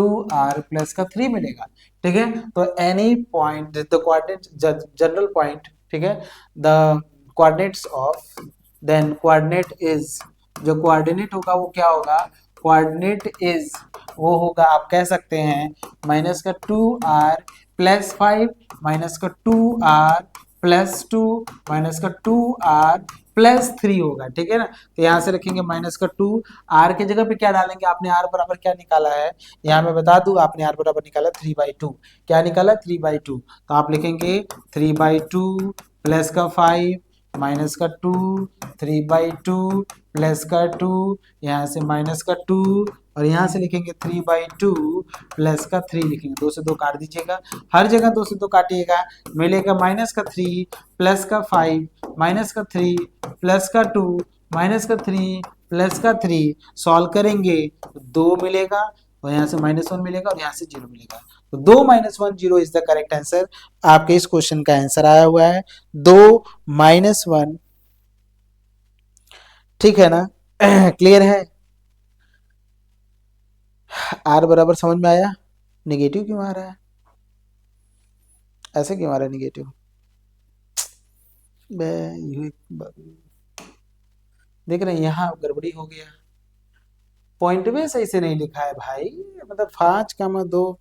2r प्लस का 3 मिलेगा, ठीक है। तो any point the coordinate general point, ठीक है, the coordinates of, then coordinate is, जो कोऑर्डिनेट होगा वो क्या होगा, कोऑर्डिनेट इज वो होगा, आप कह सकते हैं माइनस का 2r प्लस 5 माइनस का 2r प्लस 2 माइनस का 2r प्लस 3 होगा, ठीक है ना। तो यहाँ से रखेंगे माइनस का 2, r की जगह पे क्या डालेंगे, आपने r बराबर क्या निकाला है, यहाँ मैं बता दूं, आपने r बराबर निकाला 3/2, क्या निकाला 3/2, तो आप लिखेंगे 3/2 प्लस का 5 माइनस का 2, 3/2 प्लस का 2, यहाँ से माइनस का 2, और यहाँ से लिखेंगे 3/2 प्लस का 3 लिखेंगे, 2 से 2 काट दीजिएगा, हर जगह 2 से 2 काटिएगा, मिलेगा माइनस का 3 प्लस का 5 माइनस का 3 प्लस का 2 माइनस का 3 प्लस का 3, सॉल्व करेंगे तो 2 मिलेगा, और यहाँ से -1 मिलेगा, और यहाँ से 0 मिलेगा। तो 2 - 1 0 इज द करेक्ट आंसर। आपके इस क्वेश्चन का आंसर आया हुआ है 2 - 1, ठीक है ना। क्लियर है, r बराबर समझ में आया, निगेटिव क्यों आ रहा है, ऐसे क्यों आ रहा है निगेटिव, देख रहे हैं यहाँ गड़बड़ी हो गया, पॉइंट में सही से नहीं लिखा है भाई, मतलब 5,2,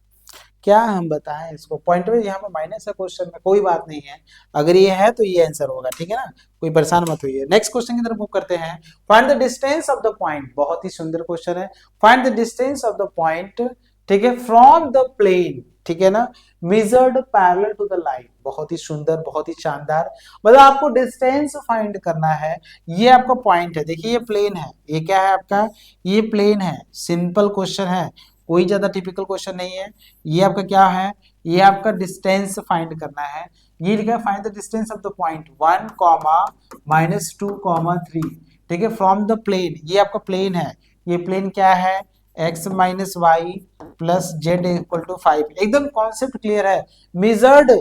क्या हम बताएं इसको, पॉइंट में यहाँ पे माइनस है क्वेश्चन में, कोई बात नहीं है, अगर ये है तो ये आंसर होगा, ठीक है ना, कोई परेशान मत होइए। नेक्स्ट क्वेश्चन की तरफ मूव करते हैं, find the distance of the point, बहुत ही सुंदर क्वेश्चन है, find the distance of the point, ठीक है, फ्रॉम द प्लेन, ठीक है ना, measured parallel to the line, बहुत ही सुंदर, बहुत ही शानदार, मतलब आपको डिस्टेंस फाइंड करना है, ये आपका पॉइंट है, देखिए ये प्लेन है, ये क्या है आपका, ये प्लेन है, सिंपल क्वेश्चन है, कोई ज्यादा टिपिकल क्वेश्चन नहीं है। ये आपका क्या है, ये आपका डिस्टेंस फाइंड करना है। ये लिखा है find the distance of the point 1 comma -2 comma 3, ठीक है, फ्रॉम द प्लेन। ये आपका प्लेन है, ये प्लेन क्या है, x minus y plus z equal to 5। एकदम कॉन्सेप्ट क्लियर है। Measured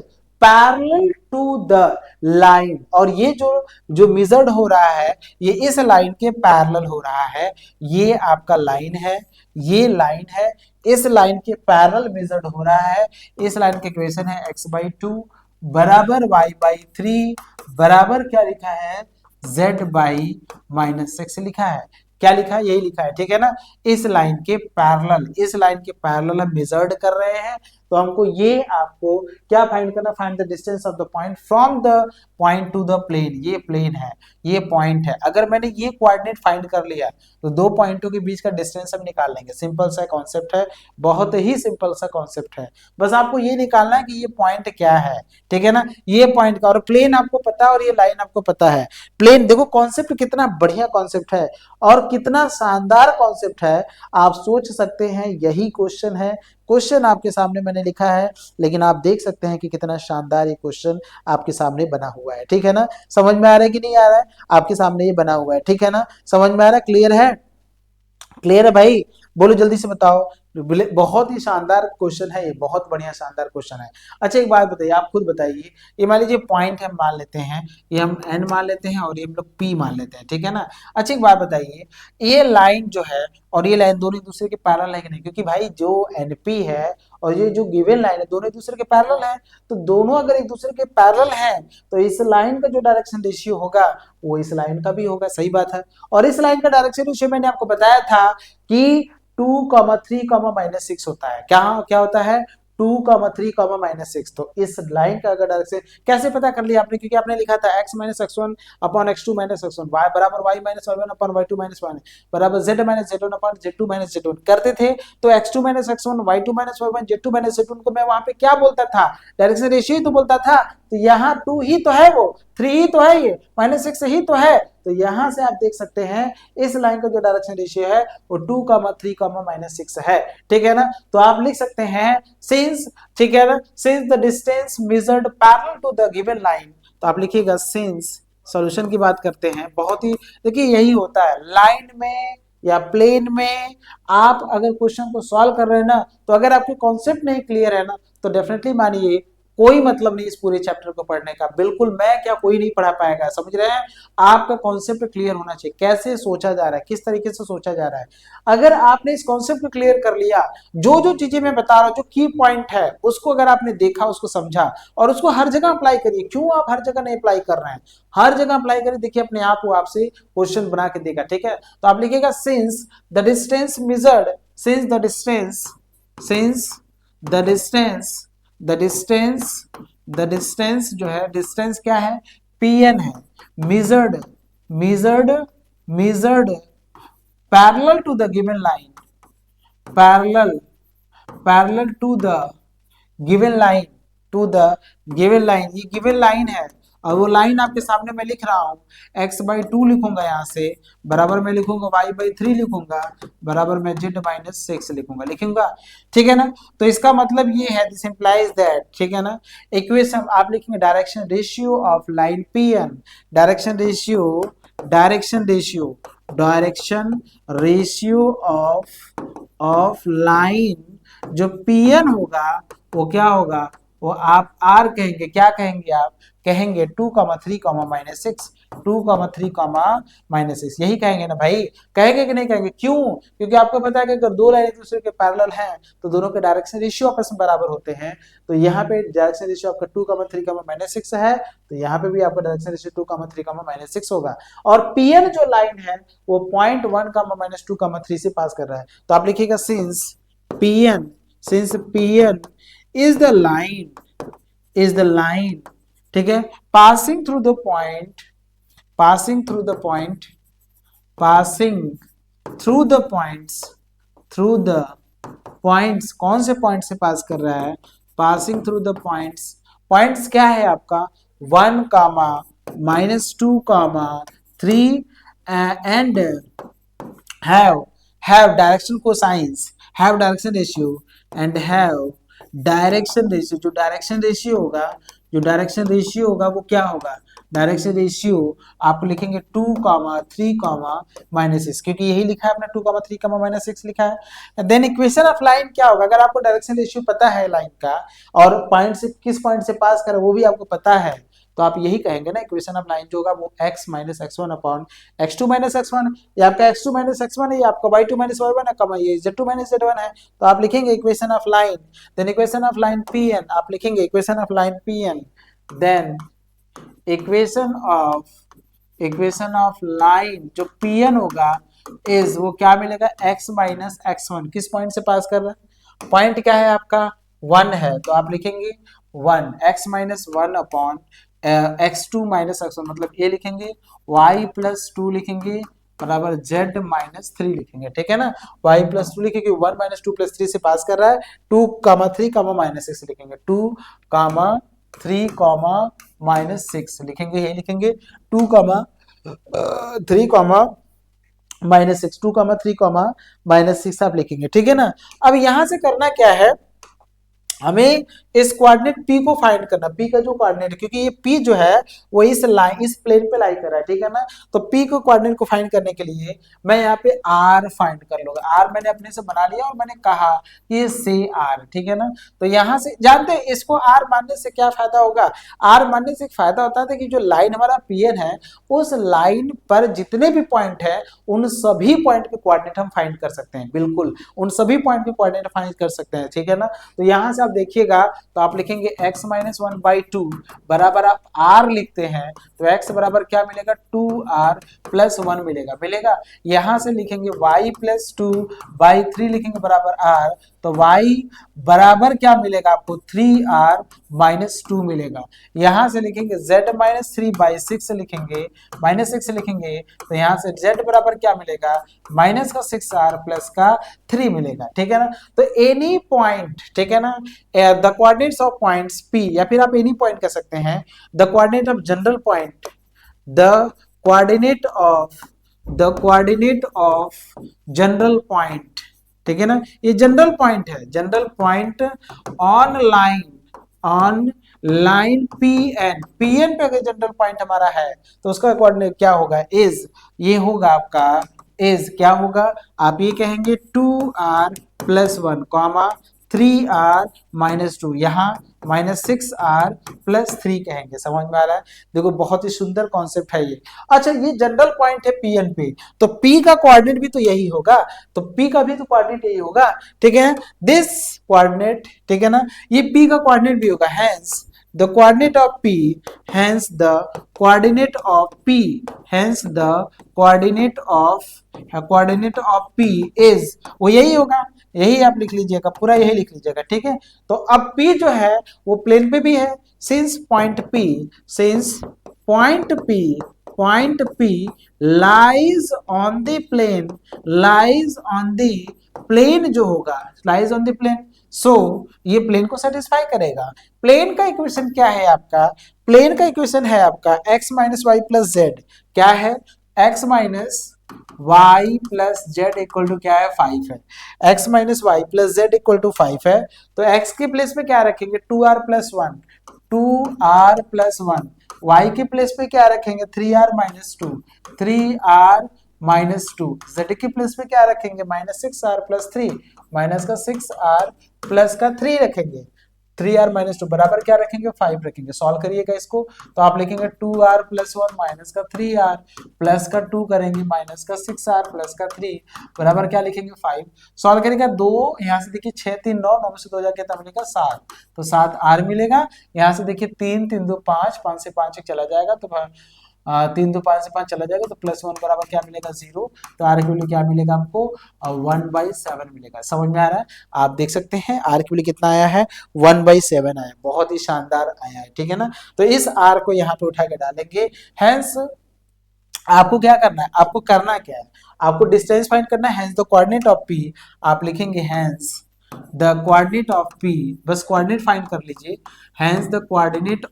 parallel to the line, और ये जो जो मेजर्ड हो रहा है ये इस लाइन के पैरेलल हो रहा है। ये आपका लाइन है, ये लाइन है, इस लाइन के पैरेलल मेजर्ड हो रहा है। इस लाइन का इक्वेशन है x/2 बराबर y/3 बराबर क्या लिखा है, z/-6 लिखा है। क्या लिखा है, यही लिखा है, ठीक है ना। इस लाइन के पैरेलल, इस लाइन के पैरेलल हम मेजर्ड कर रहे हैं, तो हमको ये आपको क्या फाइंड करना, find the distance of the point from the point to the plane. ये प्लेन है, ये पॉइंट है। अगर मैंने ये कोऑर्डिनेट फाइंड कर लिया तो दो पॉइंटों के बीच का डिस्टेंस हम निकाल लेंगे। सिंपल सा कॉन्सेप्ट है, बहुत ही सिंपल सा कॉन्सेप्ट है। बस आपको ये निकालना है कि ये पॉइंट क्या है, ठीक है ना, ये पॉइंट का, और प्लेन आपको पता है और ये लाइन आपको पता है। प्लेन देखो कॉन्सेप्ट कितना बढ़िया कॉन्सेप्ट है और कितना शानदार कॉन्सेप्ट है, आप सोच सकते हैं यही क्वेश्चन है। क्वेश्चन आपके सामने मैंने लिखा है, लेकिन आप देख सकते हैं कि कितना शानदार ये क्वेश्चन आपके सामने बना हुआ है, ठीक है ना। समझ में आ रहा है कि नहीं आ रहा है, आपके सामने ये बना हुआ है, ठीक है ना, समझ में आ रहा है, क्लियर है, क्लियर है भाई, बोलो जल्दी से बताओ। बहुत ही शानदार क्वेश्चन है ये, बहुत बढ़िया शानदार क्वेश्चन है। अच्छा एक बात बताइए, आप खुद बताइए, ये मान लीजिए पॉइंट हम मान लेते हैं, ये हम एन मान लेते हैं और ये हम लोग पी मान लेते हैं, ठीक है ना। अच्छा एक बात बताइए, ये लाइन जो है और ये लाइन दोनों एक दूसरे के पैरेलल है कि नहीं, क्योंकि भाई जो एनपी है और ये जो गिवन लाइन है दोनों एक दूसरे के पैरेलल है। तो दोनों अगर एक दूसरे के पैरेलल है तो इस लाइन का जो डायरेक्शन रेशियो होगा वो इस लाइन का भी होगा, सही बात है। और इस लाइन का डायरेक्शन रेशियो मैंने आपको बताया था कि 2,3,-6 होता है। क्या होता है, 2,3,-6। तो इस लाइन का अगर डायरेक्शन कैसे पता कर लिया आपने, क्योंकि आपने लिखा था x-x1 अपॉन x2-x1 y बराबर y-y1 अपॉन y2-y1 बराबर z-z1 अपॉन z2-z1 करते थे। तो x2-x1 y2-y1 z2-z1 को मैं वहां पे क्या बोलता था, डायरेक्शन रेशियो ही तो बोलता था। तो यहाँ 2 ही तो है, वो 3 ही तो है, ये -6 ही तो है। तो यहां से आप देख सकते हैं इस लाइन का जो डायरेक्शन रेशियो है वो 2,3,-6 है, ठीक है ना। तो आप लिख सकते हैं सिंस, ठीक है ना, since the distance measured parallel to the given line. तो आप लिखिएगा सिंस, सॉल्यूशन की बात करते हैं, बहुत ही देखिए यही होता है लाइन में या प्लेन में। आप अगर क्वेश्चन को सॉल्व कर रहे हैं ना, तो अगर आपके कॉन्सेप्ट नहीं क्लियर है ना, तो डेफिनेटली मानिए कोई मतलब नहीं इस पूरे चैप्टर को पढ़ने का। बिल्कुल मैं क्या, कोई नहीं पढ़ा पाएगा, समझ रहे हैं। आपका कॉन्सेप्ट क्लियर होना चाहिए, कैसे सोचा जा रहा है, किस तरीके से सोचा जा रहा है। अगर आपने इस कॉन्सेप्ट को क्लियर कर लिया, जो जो चीजें मैं बता रहा हूं, जो की पॉइंट है उसको अगर आपने देखा, उसको समझा और उसको हर जगह अप्लाई करिए। क्यों आप हर जगह नहीं अप्लाई कर रहे हैं, हर जगह अप्लाई करिए, देखिए अपने आप वो आपसे क्वेश्चन बना के देगा, ठीक है। तो आप लिखिएगा since the distance measured, since the distance, since the distance, the distance, the distance जो है, डिस्टेंस क्या है, pn है, measured, measured, measured parallel to the given line, parallel, parallel to the given line, to the given line, ये given line है और वो line आपके सामने मैं लिख रहा हूं, x/2 लिखूंगा यहाँ से, बराबर में लिखूंगा y/3 लिखूंगा, बराबर में z-6 लिखूंगा, ठीक है ना। तो इसका मतलब ये है, दिस इंप्लाइज दैट, ठीक है ना। इक्वेशन आप लिखेंगे direction ratio of line pn, direction ratio, direction ratio, direction ratio of line जो pn होगा वो क्या होगा, वो आप r कहेंगे, क्या कहेंगे, आप कहेंगे 2,3,-6, 2,3,-6, यही कहेंगे ना भाई, कहेंगे कि नहीं कहेंगे, क्यों, क्योंकि आपको पता है कि अगर दो लाइन एक दूसरे के पैरेलल हैं तो दोनों के डायरेक्शन रेशियो आपस में बराबर होते हैं। तो यहाँ पे डायरेक्शन रेशियो आपका 2,3,-6 है, तो यहाँ पे भी आपका डायरेक्शन रेशियो 2,3,-6 होगा। और pn जो लाइन है वो 0.1, -2,3 से पास कर रहा है। तो आप लिखिएगा since pn, since pn is the line, is the line, ठीक है, passing through the point, passing through the point, passing through the points, through the points, कौन से पॉइंट से पास कर रहा है, passing through the points, points क्या है आपका 1, -2, 3 and have direction cosines, have direction ratio and have direction ratio. जो डायरेक्शन रेशियो होगा, जो डायरेक्शन रेशियो होगा वो क्या होगा, डायरेक्शन रेशियो आप लिखेंगे 2, 3, -6, क्योंकि यही लिखा है अपना 2, 3, -6 लिखा है। देन इक्वेशन ऑफ लाइन क्या होगा, अगर आपको डायरेक्शन रेशियो पता है लाइन का और पॉइंट से किस पॉइंट से पास कर वो भी आपको पता है, तो आप यही कहेंगे ना, इक्वेशन ऑफ लाइन जो होगा वो x minus x1 upon x2 minus x1, ये आपका x2 माइनस x1 है, ये आपका y2 माइनस y1 है, कमा ये z2 माइनस z1 है, तो आप लिखेंगे equation of line. Then equation of line pn, आप लिखेंगे equation of line pn। Then equation of line जो pn होगा इज, वो क्या मिलेगा, x माइनस x1, किस पॉइंट से पास कर रहा है, पॉइंट क्या है आपका 1 है, तो आप लिखेंगे 1 x minus 1 upon x2 minus x1, मतलब ये लिखेंगे y प्लस 2 लिखेंगे बराबर z माइनस 3 लिखेंगे, ठीक है ना, y प्लस 2 लिखेंगे, 1 माइनस 2 प्लस 3 से पास कर रहा है, 2, 3, माइनस 6 लिखेंगे, 2, 3, माइनस 6 लिखेंगे, ये लिखेंगे 2, 3, -6, 2, 3, -6 आप लिखेंगे, ठीक है ना। अब यहां से करना क्या है, हमें इस कोऑर्डिनेट P को फाइंड करना, P का जो कोऑर्डिनेट, क्योंकि ये P जो है वो इस लाइन, इस प्लेन पे लाई कर रहा है, ठीक है ना, तो P को कोऑर्डिनेट को फाइंड करने के लिए मैं यहाँ पे R फाइंड कर लूंगा, R मैंने अपने से बना लिया और मैंने कहा कि से R, ठीक है ना, तो यहाँ से जानते हैं इसको R मानने से क्या फायदा होगा, R मानने से एक फायदा होता है कि जो लाइन हमारा PN है उस लाइन पर जितने भी पॉइंट है उन सभी पॉइंट के कोऑर्डिनेट हम फाइंड कर सकते हैं, बिल्कुल उन सभी पॉइंट के कोऑर्डिनेट फाइंड कर सकते हैं, ठीक है ना। तो यहाँ से आप देखिएगा तो आप लिखेंगे x माइनस 1/2 बराबर आप r लिखते हैं, तो x बराबर क्या मिलेगा, 2r प्लस 1 मिलेगा, यहां से लिखेंगे y प्लस 2/3 लिखेंगे बराबर r, तो y बराबर क्या मिलेगा आपको, 3r माइनस 2 मिलेगा, यहां से लिखेंगे z माइनस 3/6 लिखेंगे, -6 लिखेंगे, तो यहां से z बराबर क्या मिलेगा, माइनस का 6r प्लस का 3 मिलेगा, ठीक है ना। तो एनी पॉइंट, ठीक है ना, the coordinates of points P, या फिर आप एनी पॉइंट कह सकते हैं, the coordinate of general point, the coordinate of general point, ठीक है ना, ये जनरल पॉइंट है, general point on line PN पे अगर जनरल पॉइंट हमारा है तो उसका कोऑर्डिनेट क्या होगा, इज, ये होगा आपका इज, क्या होगा, आप ये कहेंगे 2r plus 1 comma 3r minus 2, यहाँ -6r प्लस 3 कहेंगे, समझ में आ रहा है, देखो बहुत ही सुंदर कॉन्सेप्ट है ये। अच्छा, ये जनरल पॉइंट है पीएन पे, तो P का कोऑर्डिनेट भी तो यही होगा, तो P का भी तो कोऑर्डिनेट यही होगा, ठीक है, दिस कोऑर्डिनेट, ठीक है ना, ये P का कोऑर्डिनेट भी होगा, hence the coordinate of P, hence the coordinate of P, hence the coordinate of P is, वो यही होगा, यही आप लिख लीजिएगा, पूरा यही लिख लीजिएगा, ठीक है। तो अब P जो है वो प्लेन पे भी है, since point P lies on the plane जो होगा, lies on the plane, सो ये प्लेन को सेटिस्फाई करेगा। प्लेन का इक्वेशन क्या है आपका, प्लेन का इक्वेशन है आपका x minus y plus z, क्या है, x minus y plus z equal to क्या है, 5 है, x minus y plus z equal to 5 है, तो x के प्लेस पे क्या रखेंगे, 2r plus 1, 2r plus 1, y के प्लेस पे क्या रखेंगे, 3r minus 2, 3r minus 2, z के प्लेस पे क्या रखेंगे, -6r प्लस 3, माइनस का 6r प्लस का 3 रखेंगे, 3r माइनस 2 बराबर क्या रखेंगे, 5 रखेंगे, सॉल्व करिएगा इसको, तो आप लिखेंगे 2r प्लस 1 माइनस का 3r प्लस का 2 करेंगे, माइनस का 6r प्लस का 3 बराबर क्या लिखेंगे, 5, सॉल्व करेगा, 2 यहाँ से देखिए 6 3 9, 9 से 2 जाके तब मिलेगा 7, तो 7r मिलेगा, यहाँ से देखिए 3 3 2 5, 5 से 5 चला जाएगा, तो 3 2 5 से 5 चला जाएगा, तो प्लस 1 बराबर क्या मिलेगा, 0, तो आर की वैल्यू क्या मिलेगा आपको, 1/7 मिलेगा, समझ में आ रहा है, आप देख सकते हैं आर की वैल्यू कितना आया है, 1/7 आया, बहुत ही शानदार आया है, ठीक है ना। तो इस आर को यहाँ पे उठा के डालेंगे, हैंस आपको क्या करना है, आपको करना क्या है, आपको डिस्टेंस फाइंड करना है, hence the coordinate of P, आप लिखेंगे hence the coordinate of P, बस कोऑर्डिनेट फाइंड कर लीजिए, hence the coordinate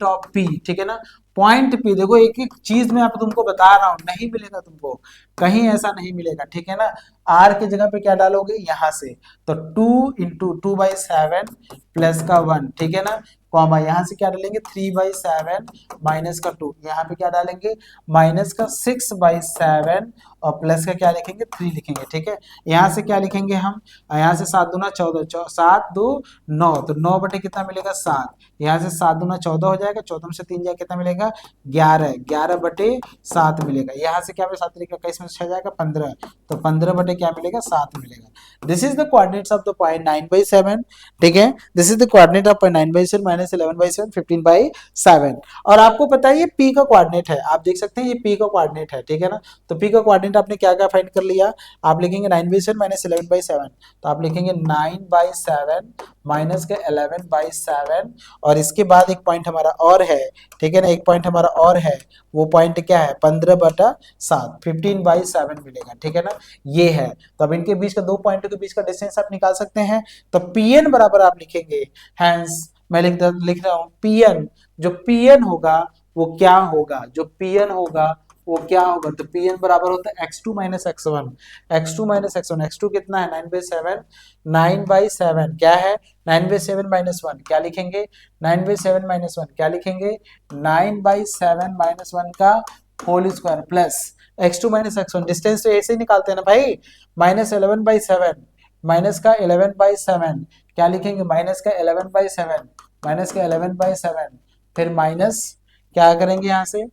of P, ठीक है ना, पॉइंट पी देखो, एक एक चीज में आप तुमको बता रहा हूं, नहीं मिलेगा तुमको, कहीं ऐसा नहीं मिलेगा, ठीक है ना। आर की जगह पे क्या डालोगे यहां से, तो 2 × 2/7 प्लस का 1, ठीक है ना, कॉमा यहाँ से क्या डालेंगे 3/7 माइनस का 2, यहाँ पे क्या डालेंगे माइनस का 6/7 और प्लस का क्या लिखेंगे 3 लिखेंगे, ठीक है। यहाँ से क्या लिखेंगे हम, यहाँ से 7 दूना 14, 7 2 9, तो 9 बटे कितना मिलेगा 7, यहाँ से 7 दूना 14 हो जाएगा, 14 में से 3 जाएगा कितना मिलेगा 11, 11/7 मिलेगा। यहाँ से क्या 7 लिखेगा, 21 में से 6 जाएगा 15, तो 15 बटे क्या मिलेगा 7 मिलेगा। This is the coordinates of the point 9/7, ठीक है। This is the coordinate of point 9/7 minus 11/7 15/7। और आपको पता है ये पी का कोऑर्डिनेट है, आप देख सकते हैं ये पी का कोऑर्डिनेट है, ठीक है ना। तो पी का कोऑर्डिनेट आपने क्या क्या फाइंड कर लिया, आप लिखेंगे 9/7 माइनस 11/7, तो आप लिखेंगे 9/7 माइनस के 11/7, और इसके बाद एक पॉइंट हमारा और है, ठीक है ना, एक पॉइंट हमारा और है, वो पॉइंट क्या है 15/7 15/7 मिलेगा, ठीक है ना, ये है। तो अब इनके बीच का, दो पॉइंटों के बीच का डिस्टेंस आप निकाल सकते हैं, तो पीएन बराबर आप लिखेंगे, हैंस मैं लिख रहा हूं पीएन, जो पीएन होगा वो क्या होगा, जो पीएन होगा वो क्या होगा, तो पीएन बराबर होता है x2 minus x1, x2 minus x1, x2 कितना है 9/7, 9/7 क्या है 9/7 माइनस 1 क्या लिखेंगे, 9/7 माइनस 1 क्या लिखेंगे, 9/7 माइनस 1 का whole square plus x2 minus x1, distance तो ऐसे ही निकालते हैं ना भाई, -11/7 माइनस का 11/7 क्या लिखेंगे, -11/7 माइनस का 11/7, फिर माइनस क्या करेंगे यहाँ से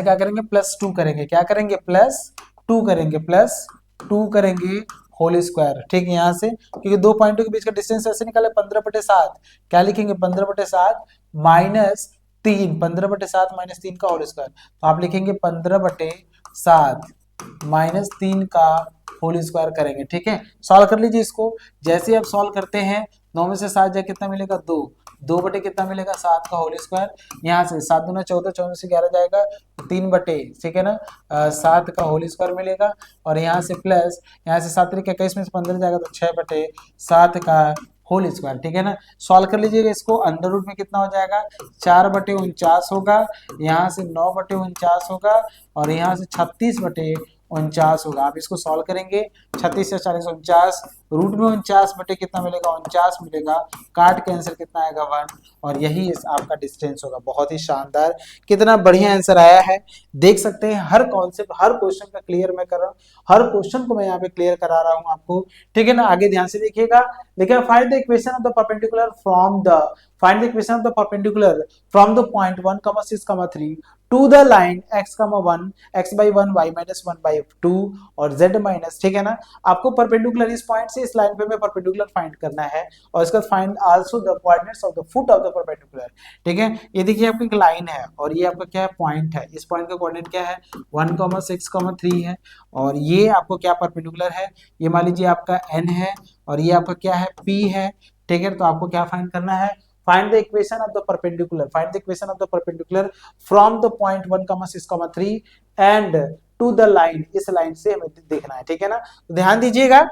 क्या करेंगे +2 करेंगे, क्या करेंगे +2 करेंगे, +2 करेंगे होल स्क्वायर, ठीक है। यहाँ से क्योंकि दो पॉइंटों के बीच का डिस्टेंस ऐसे निकाले 15/7, क्या लिखेंगे 15/7 माइनस 3, 15/7 माइनस 3 का होल स्क्वायर, तो आप लिखेंगे 15/7 माइनस 3 का होल स्क्वायर करेंगे, ठीक है। सॉल्व कर लीजिए इसको, जैसे ही आप सॉल्व करते हैं 9 में से 7 जाए कितना मिलेगा 2, 2 बटे कितना मिलेगा 7 का होल स्क्वायर, यहाँ से 7 दूना 14, 14 से 11 जाएगा 3 बटे, ठीक है ना, 7 का होल स्क्वायर मिलेगा, और यहाँ से प्लस, यहाँ से 7 3 21 में से 15 जाएगा तो 6/7 का होल स्क्वायर, ठीक है ना। सॉल्व कर लीजिएगा इसको, अंडर रूट में कितना हो जाएगा 4/49 होगा, यहाँ से 9/49 होगा, और यहाँ से 36/49 होगा। आप इसको सॉल्व करेंगे, 36 से 40 49, रूट में 49 बटे कितना मिलेगा 49 मिलेगा, काट के आंसर कितना आएगा 1, और यही इस आपका डिस्टेंस होगा। बहुत ही शानदार, कितना बढ़िया आंसर आया है, देख सकते हैं हर कॉन्सेप्ट हर क्वेश्चन का क्लियर मैं कर रहा हूँ, हर क्वेश्चन को मैं यहाँ पे क्लियर करा रहा हूँ आपको, ठीक है ना। आगे ध्यान से देखिएगा, देखिए find the equation of the perpendicular from the, find the equation of the perpendicular from the point 1, 6, 3 to the line x, 1 x/1 y-1/2 और z माइनस, ठीक है ना। आपको परपेंडिकुलर इस पॉइंट से इस लाइन पे मैं परपेंडिकुलर फाइंड करना है, और इसका find also the coordinates of the foot of the perpendicular, ठीक है। ये देखिए आपकी एक लाइन है, और ये आपका क्या है पॉइंट है, इस पॉइंट का कोऑर्डिनेट क्या है 1, 6, 3 है, और ये आपको क्या परपेंडिकुलर है, ये मान लीजिए आपका n है, और ये आपका क्या है p है, ठीक है। तो आपको क्या फाइंड करना है, find the equation of the perpendicular, find the equation of the perpendicular from the point 1, 6, 3 and to the line, इस लाइन से हमें देखना है, ठीक है ना। तो ध्यान दीजिएगा,